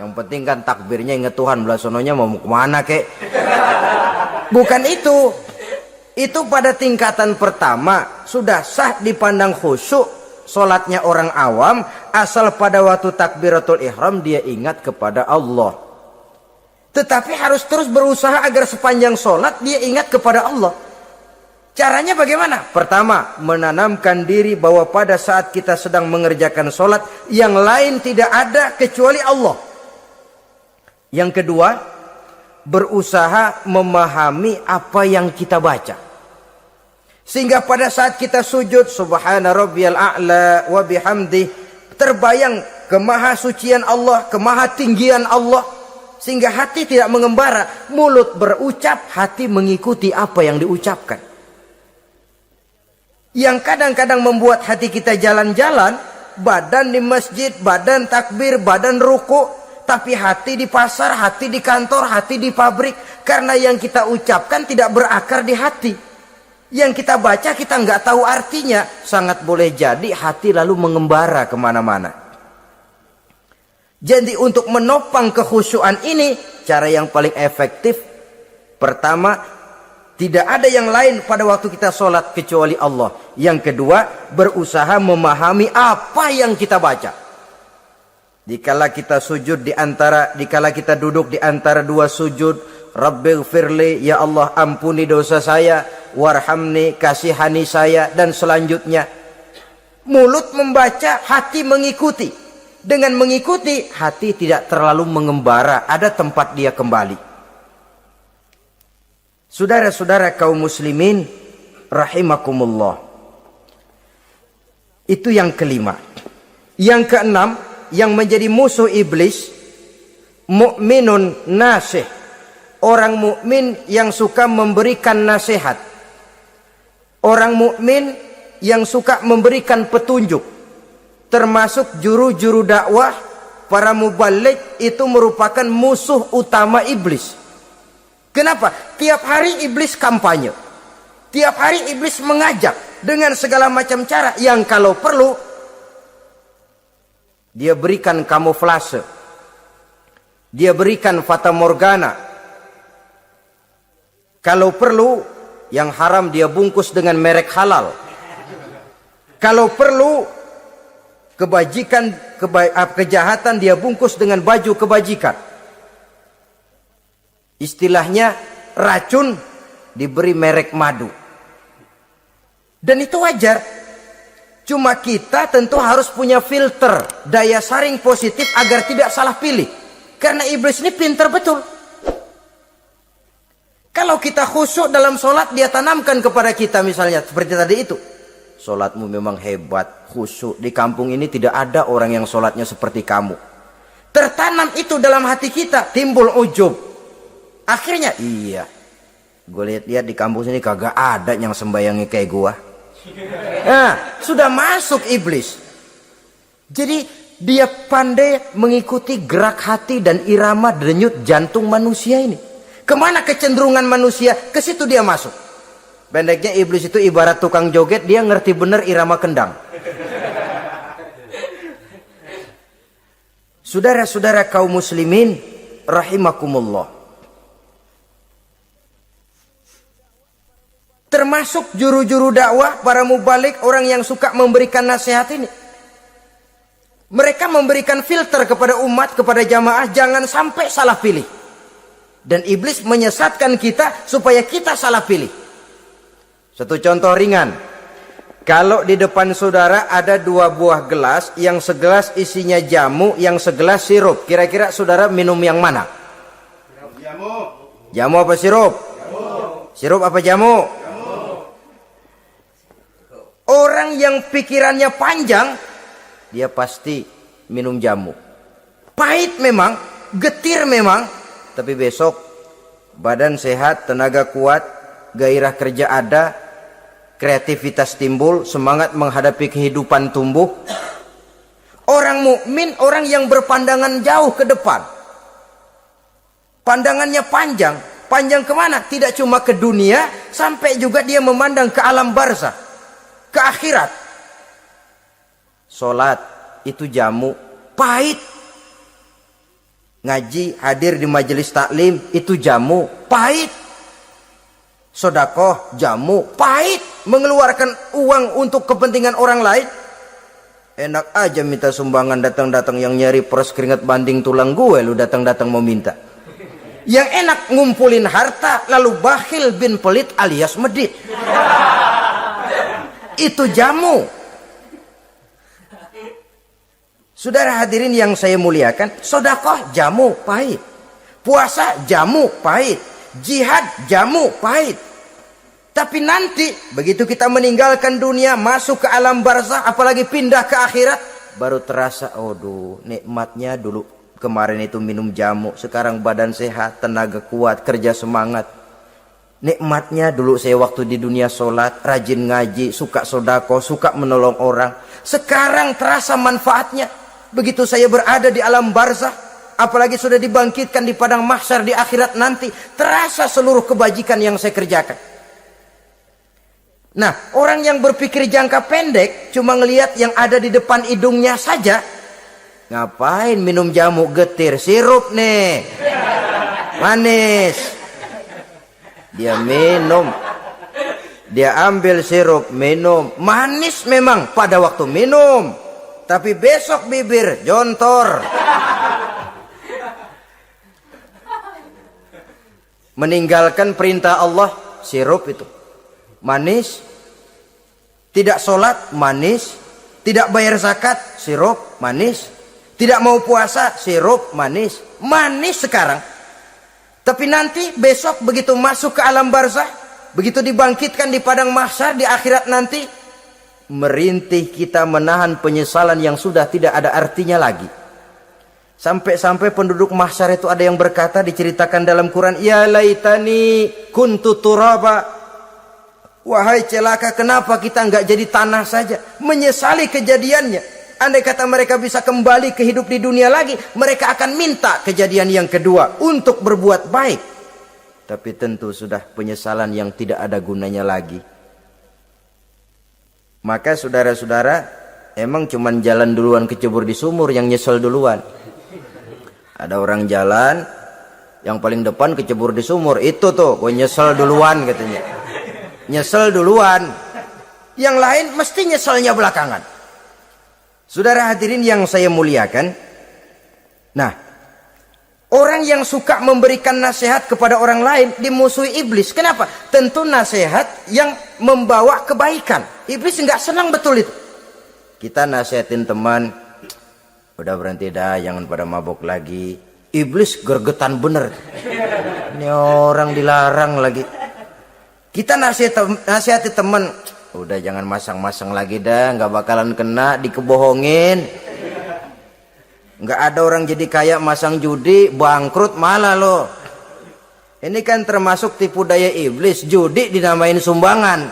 Yang penting kan takbirnya ingat Tuhan, belah sononya mau kemana kek. Bukan itu. Itu pada tingkatan pertama sudah sah dipandang khusyuk solatnya orang awam asal pada waktu takbiratul ihram dia ingat kepada Allah. Tetapi harus terus berusaha agar sepanjang solat dia ingat kepada Allah. Caranya bagaimana? Pertama, menanamkan diri bahwa pada saat kita sedang mengerjakan solat yang lain tidak ada kecuali Allah. Yang kedua, berusaha memahami apa yang kita baca. Sehingga pada saat kita sujud, subhana rabbiyal a'la wa bihamdih, terbayang kemahasucian Allah, kemahatinggian Allah. Sehingga hati tidak mengembara, mulut berucap, hati mengikuti apa yang diucapkan. Yang kadang-kadang membuat hati kita jalan-jalan, badan di masjid, badan takbir, badan ruku, tapi hati di pasar, hati di kantor, hati di pabrik. Karena yang kita ucapkan tidak berakar di hati. Yang kita baca kita nggak tahu artinya. Sangat boleh jadi hati lalu mengembara kemana-mana. Jadi untuk menopang kekhusyuan ini, cara yang paling efektif, pertama, tidak ada yang lain pada waktu kita sholat kecuali Allah. Yang kedua, berusaha memahami apa yang kita baca. Dikala kita sujud dikala kita duduk di antara dua sujud, Rabbighfirli, ya Allah ampuni dosa saya, warhamni, kasihani saya, dan selanjutnya. Mulut membaca, hati mengikuti. Dengan mengikuti, hati tidak terlalu mengembara, ada tempat dia kembali. Saudara-saudara kaum muslimin rahimakumullah. Itu yang kelima. Yang keenam, yang menjadi musuh iblis, mukminun nasih. Orang mukmin yang suka memberikan nasihat. Orang mukmin yang suka memberikan petunjuk. Termasuk juru-juru dakwah, para muballigh itu merupakan musuh utama iblis. Kenapa? Tiap hari iblis kampanye. Tiap hari iblis mengajak dengan segala macam cara yang kalau perlu dia berikan kamuflase. Dia berikan fata morgana. Kalau perlu yang haram dia bungkus dengan merek halal. Kalau perlu kejahatan dia bungkus dengan baju kebajikan. Istilahnya racun diberi merek madu. Dan itu wajar. Cuma kita tentu harus punya filter, daya saring positif agar tidak salah pilih. Karena iblis ini pintar betul. Kalau kita khusyuk dalam sholat, dia tanamkan kepada kita misalnya seperti tadi itu. Sholatmu memang hebat, khusyuk. Di kampung ini tidak ada orang yang sholatnya seperti kamu. Tertanam itu dalam hati kita, timbul ujub. Akhirnya, iya, gue lihat-lihat di kampung sini kagak ada yang sembayangi kayak gua. Nah, sudah masuk iblis. Jadi dia pandai mengikuti gerak hati dan irama denyut jantung manusia ini. Kemana kecenderungan manusia, ke situ dia masuk. Pendeknya iblis itu ibarat tukang joget, dia ngerti bener irama kendang. Saudara-saudara kaum muslimin rahimakumullah. Termasuk juru-juru dakwah, para mubaligh, orang yang suka memberikan nasihat ini. Mereka memberikan filter kepada umat, kepada jamaah, jangan sampai salah pilih. Dan iblis menyesatkan kita supaya kita salah pilih. Satu contoh ringan. Kalau di depan saudara ada dua buah gelas, yang segelas isinya jamu, yang segelas sirup. Kira-kira saudara minum yang mana? Jamu. Jamu apa sirup? Jamu. Sirup apa jamu? Jamu. Orang yang pikirannya panjang, dia pasti minum jamu. Pahit memang, getir memang, tapi besok badan sehat, tenaga kuat, gairah kerja ada, kreativitas timbul, semangat menghadapi kehidupan tumbuh. Orang mukmin, orang yang berpandangan jauh ke depan. Pandangannya panjang. Panjang kemana? Tidak cuma ke dunia, sampai juga dia memandang ke alam barzah, ke akhirat. Sholat itu jamu, pahit. Ngaji, hadir di majelis taklim itu jamu, pahit. Sodakoh, jamu, pahit. Mengeluarkan uang untuk kepentingan orang lain, enak aja minta sumbangan, datang-datang yang nyari peres keringat banding tulang gue, lu datang-datang mau minta. Yang enak ngumpulin harta lalu bakhil bin pelit alias medit. Itu jamu. Saudara hadirin yang saya muliakan, sodakoh jamu pahit, puasa jamu pahit, jihad jamu pahit. Tapi nanti begitu kita meninggalkan dunia, masuk ke alam barzah, apalagi pindah ke akhirat, baru terasa, aduh nikmatnya dulu kemarin itu minum jamu, sekarang badan sehat, tenaga kuat, kerja semangat. Nikmatnya dulu saya waktu di dunia sholat, rajin ngaji, suka sodako, suka menolong orang. Sekarang terasa manfaatnya. Begitu saya berada di alam barzah, apalagi sudah dibangkitkan di padang mahsyar di akhirat nanti, terasa seluruh kebajikan yang saya kerjakan. Nah, orang yang berpikir jangka pendek, cuma ngelihat yang ada di depan hidungnya saja, ngapain minum jamu getir, sirup nih, manis. Dia minum, dia ambil sirup, minum, manis memang pada waktu minum, tapi besok bibir jontor. Meninggalkan perintah Allah, sirup itu manis. Tidak sholat, manis. Tidak bayar zakat, sirup, manis. Tidak mau puasa, sirup, manis. Manis sekarang. Tapi nanti besok begitu masuk ke alam barzah, begitu dibangkitkan di padang mahsyar di akhirat nanti, merintih kita menahan penyesalan yang sudah tidak ada artinya lagi. Sampai-sampai penduduk mahsyar itu ada yang berkata, diceritakan dalam Quran, ya laitani kuntu turaba. Wahai celaka, kenapa kita enggak jadi tanah saja? Menyesali kejadiannya. Andai kata mereka bisa kembali ke hidup di dunia lagi, mereka akan minta kejadian yang kedua untuk berbuat baik. Tapi tentu sudah penyesalan yang tidak ada gunanya lagi. Maka saudara-saudara, emang cuman jalan duluan kecebur di sumur yang nyesel duluan. Ada orang jalan, yang paling depan kecebur di sumur, itu tuh gue nyesel duluan katanya. Nyesel duluan. Yang lain mesti nyeselnya belakangan. Saudara hadirin yang saya muliakan, nah, orang yang suka memberikan nasihat kepada orang lain dimusuhi iblis. Kenapa? Tentu nasihat yang membawa kebaikan. Iblis enggak senang betul itu. Kita nasihatin teman, udah berhenti dah, jangan pada mabok lagi. Iblis gergetan bener. Ini orang dilarang lagi. Kita nasihati teman, udah jangan masang-masang lagi dah, nggak bakalan kena, dikebohongin. Nggak ada orang jadi kaya masang judi, bangkrut malah lo. Ini kan termasuk tipu daya iblis, judi dinamain sumbangan.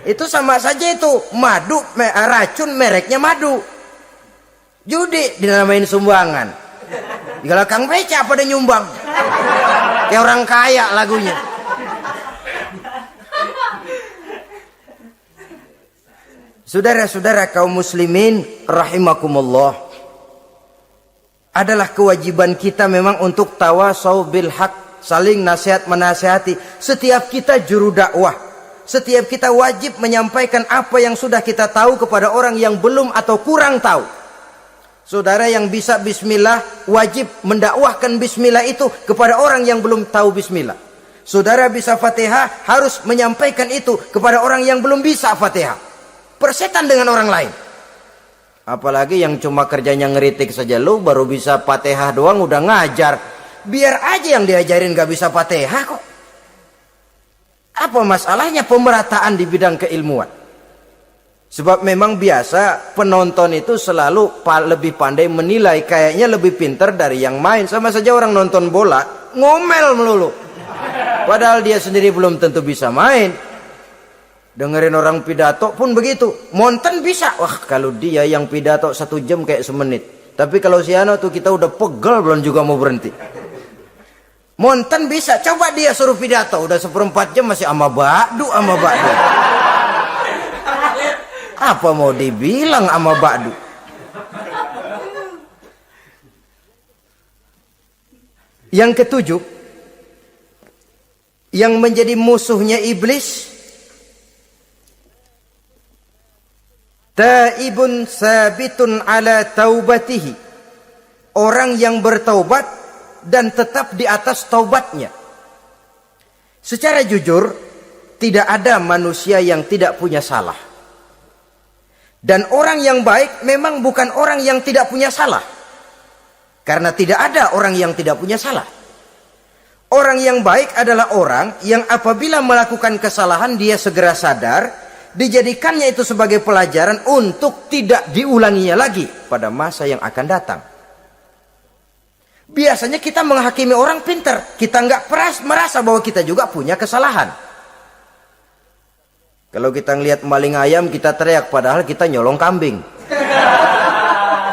Itu sama saja itu, madu, racun mereknya madu. Judi dinamain sumbangan. Kalau Kang Beca pada nyumbang. Kayak orang kaya lagunya. Saudara-saudara kaum muslimin rahimakumullah, adalah kewajiban kita memang untuk tawasau bil haq, saling nasihat menasihati. Setiap kita juru dakwah, setiap kita wajib menyampaikan apa yang sudah kita tahu kepada orang yang belum atau kurang tahu. Saudara yang bisa bismillah wajib mendakwahkan bismillah itu kepada orang yang belum tahu bismillah. Saudara bisa Fatihah harus menyampaikan itu kepada orang yang belum bisa Fatihah. Persetan dengan orang lain. Apalagi yang cuma kerjanya ngeritik saja, lu baru bisa Fatihah doang udah ngajar. Biar aja yang diajarin gak bisa Fatihah kok. Apa masalahnya pemerataan di bidang keilmuan? Sebab memang biasa penonton itu selalu lebih pandai menilai, kayaknya lebih pintar dari yang main. Sama saja orang nonton bola, ngomel melulu. Padahal dia sendiri belum tentu bisa main. Dengerin orang pidato pun begitu. Monten bisa. Wah, kalau dia yang pidato 1 jam kayak semenit. Tapi kalau si Ano tuh kita udah pegel belum juga mau berhenti. Monten bisa. Coba dia suruh pidato. Udah 1/4 jam masih ama ba'du. Apa mau dibilang ama ba'du? Yang ketujuh, yang menjadi musuhnya iblis, taibun sabitun ala taubatihi, orang yang bertaubat dan tetap di atas taubatnya. Secara jujur, tidak ada manusia yang tidak punya salah. Dan orang yang baik memang bukan orang yang tidak punya salah. Karena tidak ada orang yang tidak punya salah. Orang yang baik adalah orang yang apabila melakukan kesalahan dia segera sadar, dijadikannya itu sebagai pelajaran untuk tidak diulanginya lagi pada masa yang akan datang. Biasanya kita menghakimi orang pintar, kita nggak merasa bahwa kita juga punya kesalahan. Kalau kita ngelihat maling ayam kita teriak, padahal kita nyolong kambing.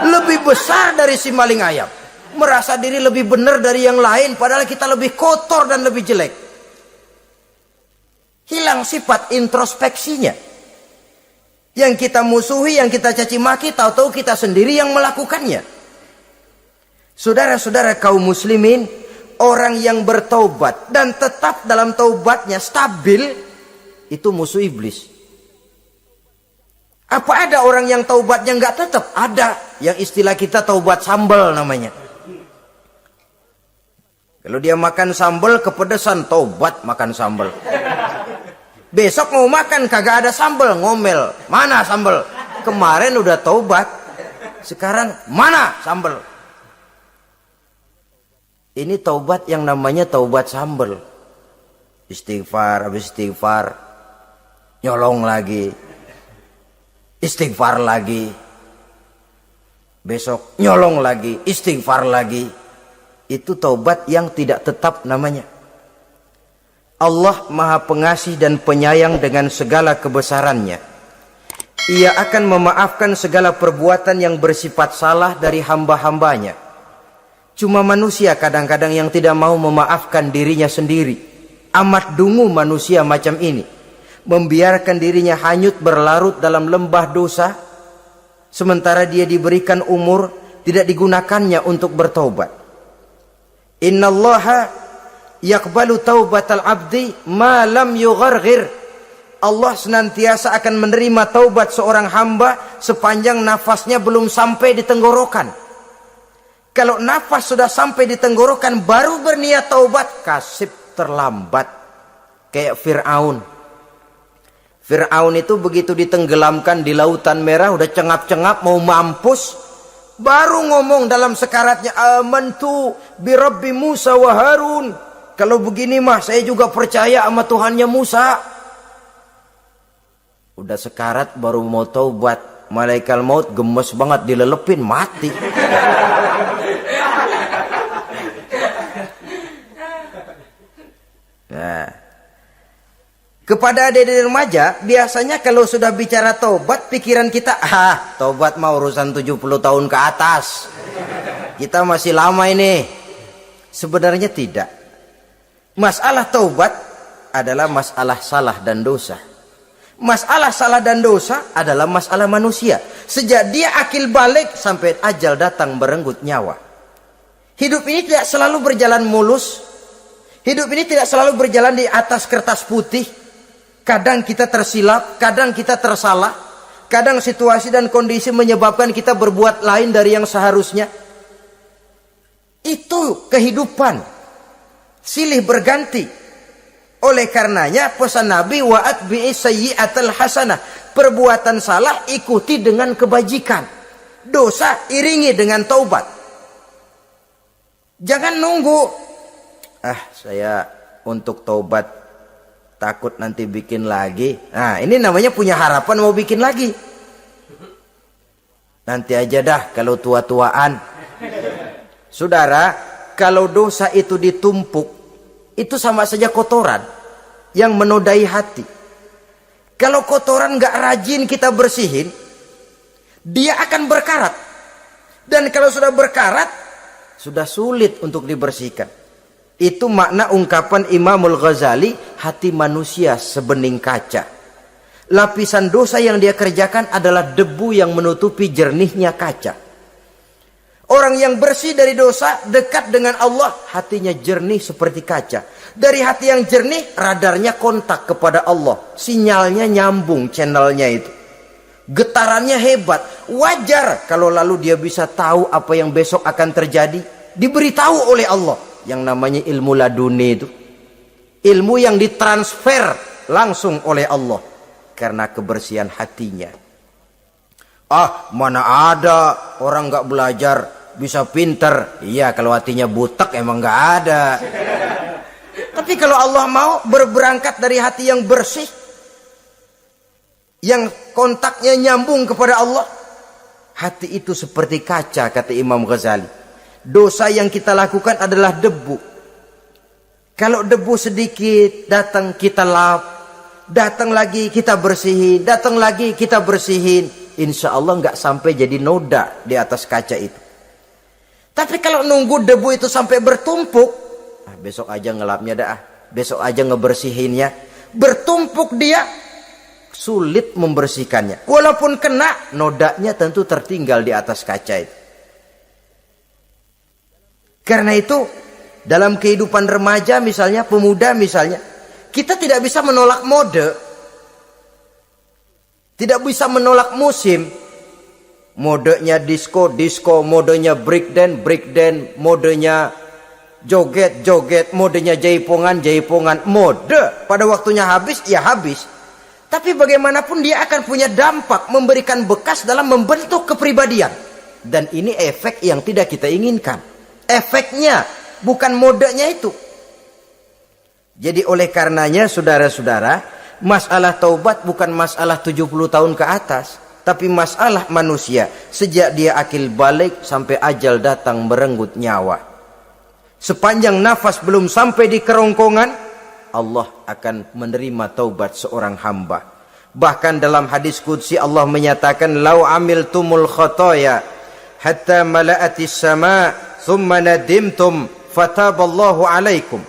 Lebih besar dari si maling ayam, merasa diri lebih benar dari yang lain, padahal kita lebih kotor dan lebih jelek. Hilang sifat introspeksinya. Yang kita musuhi, yang kita caci maki, tahu-tahu kita sendiri yang melakukannya. Saudara-saudara kaum muslimin, orang yang bertaubat dan tetap dalam taubatnya stabil, itu musuh iblis. Apa ada orang yang taubatnya nggak tetap? Ada. Yang istilah kita taubat sambal namanya. Kalau dia makan sambal kepedesan, taubat makan sambal. Besok mau makan kagak ada sambal, ngomel. Mana sambal? Kemarin udah taubat, sekarang mana sambal? Ini taubat yang namanya taubat sambal. Istighfar, habis istighfar nyolong lagi, istighfar lagi, besok nyolong lagi, istighfar lagi. Itu taubat yang tidak tetap namanya. Allah Maha Pengasih dan Penyayang dengan segala kebesarannya. Ia akan memaafkan segala perbuatan yang bersifat salah dari hamba-hambanya. Cuma manusia kadang-kadang yang tidak mau memaafkan dirinya sendiri. Amat dungu manusia macam ini, membiarkan dirinya hanyut berlarut dalam lembah dosa, sementara dia diberikan umur tidak digunakannya untuk bertaubat. Innallaha yaqbalu taubatal abdi ma lam yugharghir. Allah senantiasa akan menerima taubat seorang hamba sepanjang nafasnya belum sampai di tenggorokan. Kalau nafas sudah sampai di tenggorokan baru berniat taubat, kasib terlambat. Kayak Fir'aun. Fir'aun itu begitu ditenggelamkan di lautan merah, udah cengap-cengap mau mampus, baru ngomong dalam sekaratnya, amantu bi Rabbi Musa wa Harun. Kalau begini mah saya juga percaya sama Tuhannya Musa. Udah sekarat baru mau taubat, malaikat maut gemes banget dilelepin, mati. Nah, kepada adik-adik remaja, biasanya kalau sudah bicara taubat, pikiran kita, taubat mah urusan 70 tahun ke atas. Kita masih lama ini. Sebenarnya tidak. Masalah taubat adalah masalah salah dan dosa. Masalah salah dan dosa adalah masalah manusia. Sejak dia akil balik sampai ajal datang berenggut nyawa. Hidup ini tidak selalu berjalan mulus. Hidup ini tidak selalu berjalan di atas kertas putih. Kadang kita tersilap, kadang kita tersalah. Kadang situasi dan kondisi menyebabkan kita berbuat lain dari yang seharusnya. Itu kehidupan. Silih berganti. Oleh karenanya pesan Nabi, wa'at bi'i sayyi'atal hasanah. Perbuatan salah ikuti dengan kebajikan. Dosa iringi dengan taubat. Jangan nunggu. Saya untuk taubat takut nanti bikin lagi. Nah, ini namanya punya harapan mau bikin lagi. Nanti aja dah kalau tua-tuaan. Saudara, kalau dosa itu ditumpuk, itu sama saja kotoran yang menodai hati. Kalau kotoran gak rajin kita bersihin, dia akan berkarat. Dan kalau sudah berkarat, sudah sulit untuk dibersihkan. Itu makna ungkapan Imamul Ghazali, hati manusia sebening kaca. Lapisan dosa yang dia kerjakan adalah debu yang menutupi jernihnya kaca. Orang yang bersih dari dosa, dekat dengan Allah, hatinya jernih seperti kaca. Dari hati yang jernih, radarnya kontak kepada Allah. Sinyalnya nyambung channelnya itu. Getarannya hebat. Wajar kalau lalu dia bisa tahu apa yang besok akan terjadi. Diberitahu oleh Allah. Yang namanya ilmu laduni itu. Ilmu yang ditransfer langsung oleh Allah. Karena kebersihan hatinya. Mana ada orang gak belajar bisa pinter. Iya, kalau hatinya butek emang gak ada. Tapi kalau Allah mau berberangkat dari hati yang bersih, yang kontaknya nyambung kepada Allah, hati itu seperti kaca, kata Imam Ghazali. Dosa yang kita lakukan adalah debu. Kalau debu sedikit datang kita lap, datang lagi kita bersihin, datang lagi kita bersihin, insya Allah nggak sampai jadi noda di atas kaca itu. Tapi kalau nunggu debu itu sampai bertumpuk, besok aja ngelapnya dah, besok aja ngebersihinnya, bertumpuk dia, sulit membersihkannya. Walaupun kena, nodanya tentu tertinggal di atas kaca itu. Karena itu dalam kehidupan remaja misalnya, pemuda misalnya, kita tidak bisa menolak mode, tidak bisa menolak musim. Modenya disco, modenya breakdance, modenya joget, modenya jaipongan, mode. Pada waktunya habis, ya habis. Tapi bagaimanapun dia akan punya dampak, memberikan bekas dalam membentuk kepribadian. Dan ini efek yang tidak kita inginkan. Efeknya, bukan modenya itu. Jadi oleh karenanya saudara-saudara, masalah taubat bukan masalah 70 tahun ke atas, tapi masalah manusia sejak dia akil balik sampai ajal datang merenggut nyawa. Sepanjang nafas belum sampai di kerongkongan, Allah akan menerima taubat seorang hamba. Bahkan dalam hadis qudsi Allah menyatakan, "Lau amiltumul khotoya hatta mala'atis sama, thumma nadimtum, fataballahu alaikum."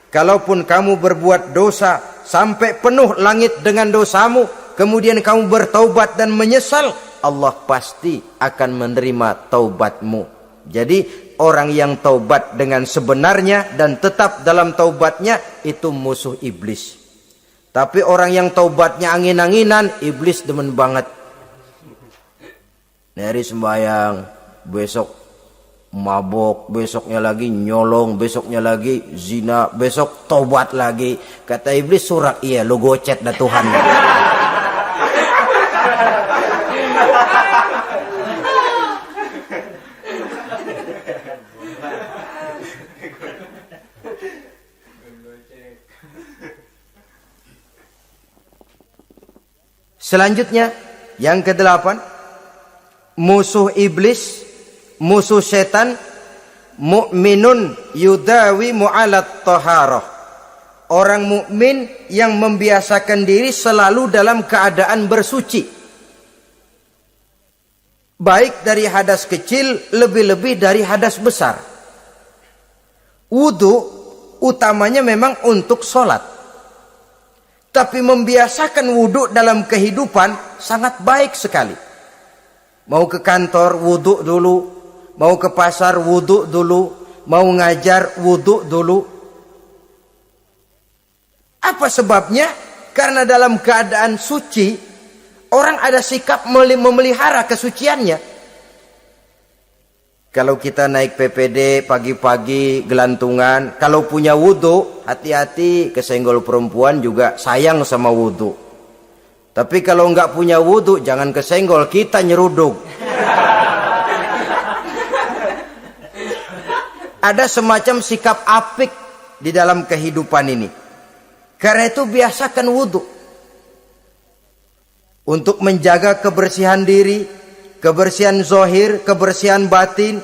Kalaupun kamu berbuat dosa sampai penuh langit dengan dosamu, kemudian kamu bertaubat dan menyesal, Allah pasti akan menerima taubatmu. Jadi orang yang taubat dengan sebenarnya dan tetap dalam taubatnya, itu musuh iblis. Tapi orang yang taubatnya angin-anginan, iblis demen banget. Hari sembahyang, besok mabok, besoknya lagi nyolong, besoknya lagi zina, besok tobat lagi. Kata iblis, surak, iya lu gocet dah Tuhan. Selanjutnya yang ke-8, musuh iblis, musuh setan, mukminun yudawi mu'alat taharah. Orang mukmin yang membiasakan diri selalu dalam keadaan bersuci. Baik dari hadas kecil, lebih-lebih dari hadas besar. Wudu utamanya memang untuk sholat. Tapi membiasakan wudu dalam kehidupan sangat baik sekali. Mau ke kantor, wudu dulu. Mau ke pasar, wudu dulu. Mau ngajar, wudu dulu. Apa sebabnya? Karena dalam keadaan suci, orang ada sikap memelihara kesuciannya. Kalau kita naik PPD pagi-pagi gelantungan, kalau punya wudu, hati-hati, kesenggol perempuan juga sayang sama wudu. Tapi kalau nggak punya wudu, jangan kesenggol, kita nyeruduk. Ada semacam sikap apik di dalam kehidupan ini. Karena itu biasakan wudu. Untuk menjaga kebersihan diri, kebersihan zahir, kebersihan batin,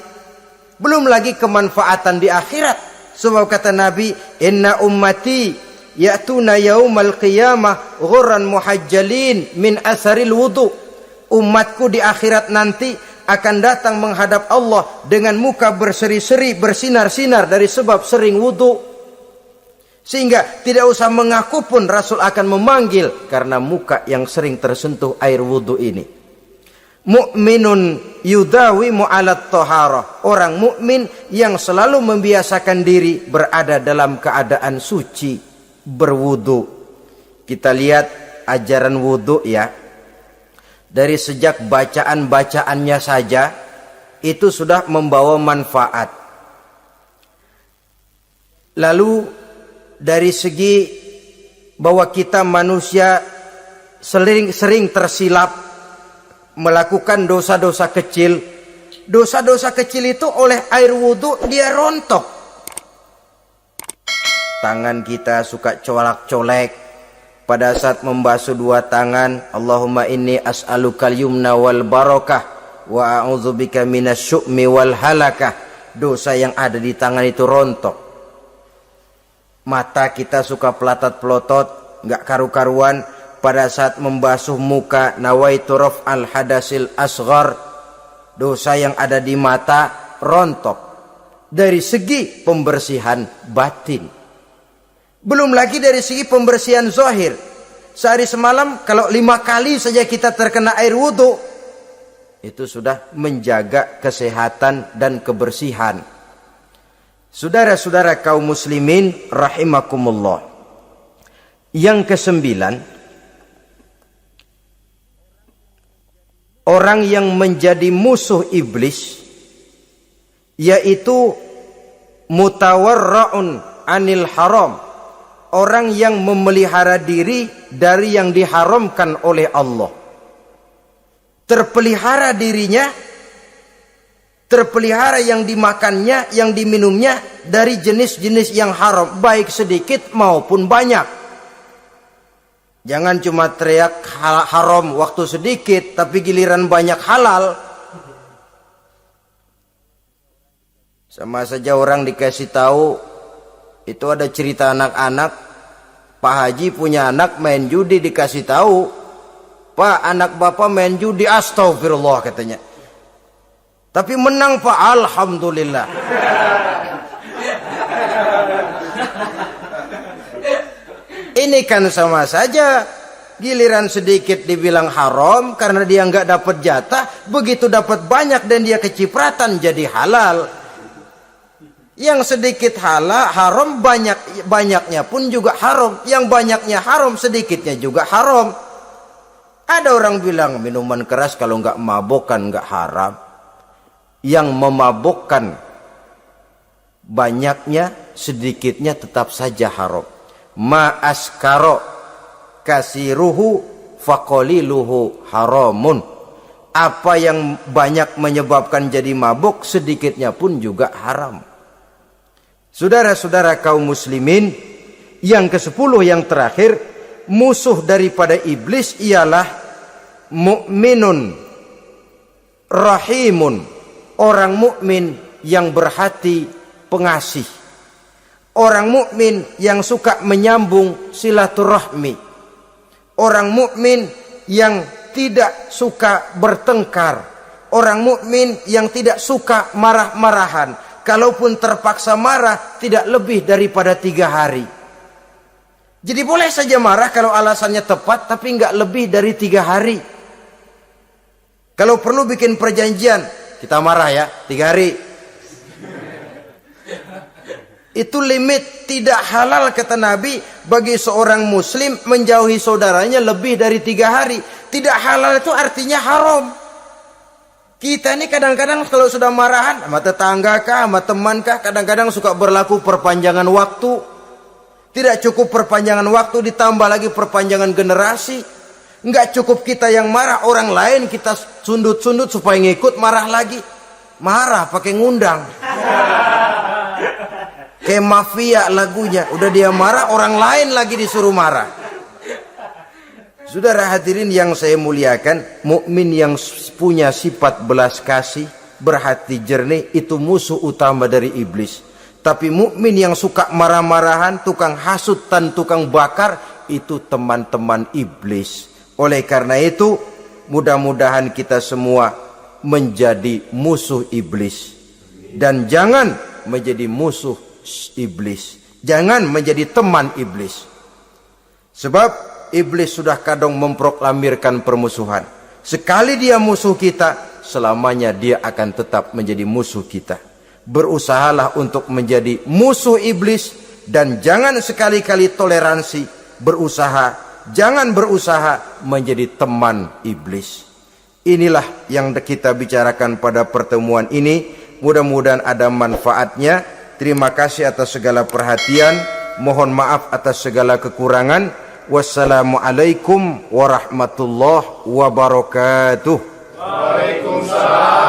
belum lagi kemanfaatan di akhirat. Sebab kata Nabi, inna ummati ya'tuna yaumal qiyamah ghurran muhajjalin min asaril wudu. Umatku di akhirat nanti akan datang menghadap Allah dengan muka berseri-seri, bersinar-sinar dari sebab sering wudu. Sehingga tidak usah mengaku pun Rasul akan memanggil karena muka yang sering tersentuh air wudu ini. Mu'minun yudawimu alat toharoh. Orang mukmin yang selalu membiasakan diri berada dalam keadaan suci, berwudu. Kita lihat ajaran wudu ya. Dari sejak bacaan-bacaannya saja itu sudah membawa manfaat. Lalu dari segi bahwa kita manusia sering tersilap melakukan dosa-dosa kecil. Dosa-dosa kecil itu oleh air wudu dia rontok. Tangan kita suka colak-colek. Pada saat membasuh dua tangan, Allahumma inni as'alukal yumna wal barakah wa a'udzubika minasyu'mi wal halakah. Dosa yang ada di tangan itu rontok. Mata kita suka pelatat-pelotot, enggak karu-karuan. Pada saat membasuh muka, nawaitu raf'al hadasil asghar. Dosa yang ada di mata rontok. Dari segi pembersihan batin. Belum lagi dari segi pembersihan zahir. Sehari semalam kalau 5 kali saja kita terkena air wudu, itu sudah menjaga kesehatan dan kebersihan. Saudara-saudara kaum muslimin rahimakumullah. Yang kesembilan, orang yang menjadi musuh iblis yaitu mutawarra'un anil haram. Orang yang memelihara diri dari yang diharamkan oleh Allah. Terpelihara dirinya, terpelihara yang dimakannya, yang diminumnya dari jenis-jenis yang haram, baik sedikit maupun banyak. Jangan cuma teriak haram waktu sedikit, tapi giliran banyak halal. Sama saja orang dikasih tahu, itu ada cerita anak-anak, Pak Haji punya anak main judi, dikasih tahu, Pak, anak bapak main judi, astagfirullah katanya. Tapi menang Pak, alhamdulillah. Ini kan sama saja, giliran sedikit dibilang haram karena dia nggak dapat jatah, begitu dapat banyak dan dia kecipratan jadi halal. Yang sedikit haram, banyaknya pun juga haram. Yang banyaknya haram, sedikitnya juga haram. Ada orang bilang minuman keras kalau nggak mabokkan nggak haram. Yang memabokkan banyaknya, sedikitnya tetap saja haram. Ma askaro kasiruhu faqaliluhu haramun. Apa yang banyak menyebabkan jadi mabuk, sedikitnya pun juga haram. Saudara-saudara kaum muslimin, yang ke-10 yang terakhir, musuh daripada iblis ialah mukminun rahimun, orang mukmin yang berhati pengasih, orang mukmin yang suka menyambung silaturahmi, orang mukmin yang tidak suka bertengkar, orang mukmin yang tidak suka marah-marahan. Kalaupun terpaksa marah, tidak lebih daripada 3 hari. Jadi boleh saja marah kalau alasannya tepat, tapi nggak lebih dari 3 hari. Kalau perlu bikin perjanjian, kita marah ya 3 hari. Itu limit, tidak halal kata Nabi bagi seorang muslim menjauhi saudaranya lebih dari 3 hari. Tidak halal itu artinya haram. Kita ini kadang-kadang kalau sudah marahan sama tetangga kah, sama teman kah, kadang-kadang suka berlaku perpanjangan waktu. Tidak cukup perpanjangan waktu, ditambah lagi perpanjangan generasi. Enggak cukup kita yang marah, orang lain kita sundut-sundut supaya ngikut marah lagi. Marah pakai ngundang. Kayak mafia lagunya, udah dia marah, orang lain lagi disuruh marah. Saudara hadirin yang saya muliakan, mukmin yang punya sifat belas kasih, berhati jernih, itu musuh utama dari iblis. Tapi mukmin yang suka marah-marahan, tukang hasut dan tukang bakar, itu teman-teman iblis. Oleh karena itu, mudah-mudahan kita semua menjadi musuh iblis. Dan jangan menjadi musuh iblis. Jangan menjadi teman iblis. Sebab iblis sudah kadang memproklamirkan permusuhan. Sekali dia musuh kita, selamanya dia akan tetap menjadi musuh kita. Berusahalah untuk menjadi musuh iblis dan jangan sekali-kali toleransi. Jangan berusaha menjadi teman iblis. Inilah yang kita bicarakan pada pertemuan ini. Mudah-mudahan ada manfaatnya. Terima kasih atas segala perhatian. Mohon maaf atas segala kekurangan. Wassalamualaikum warahmatullahi wabarakatuh. Waalaikumsalam.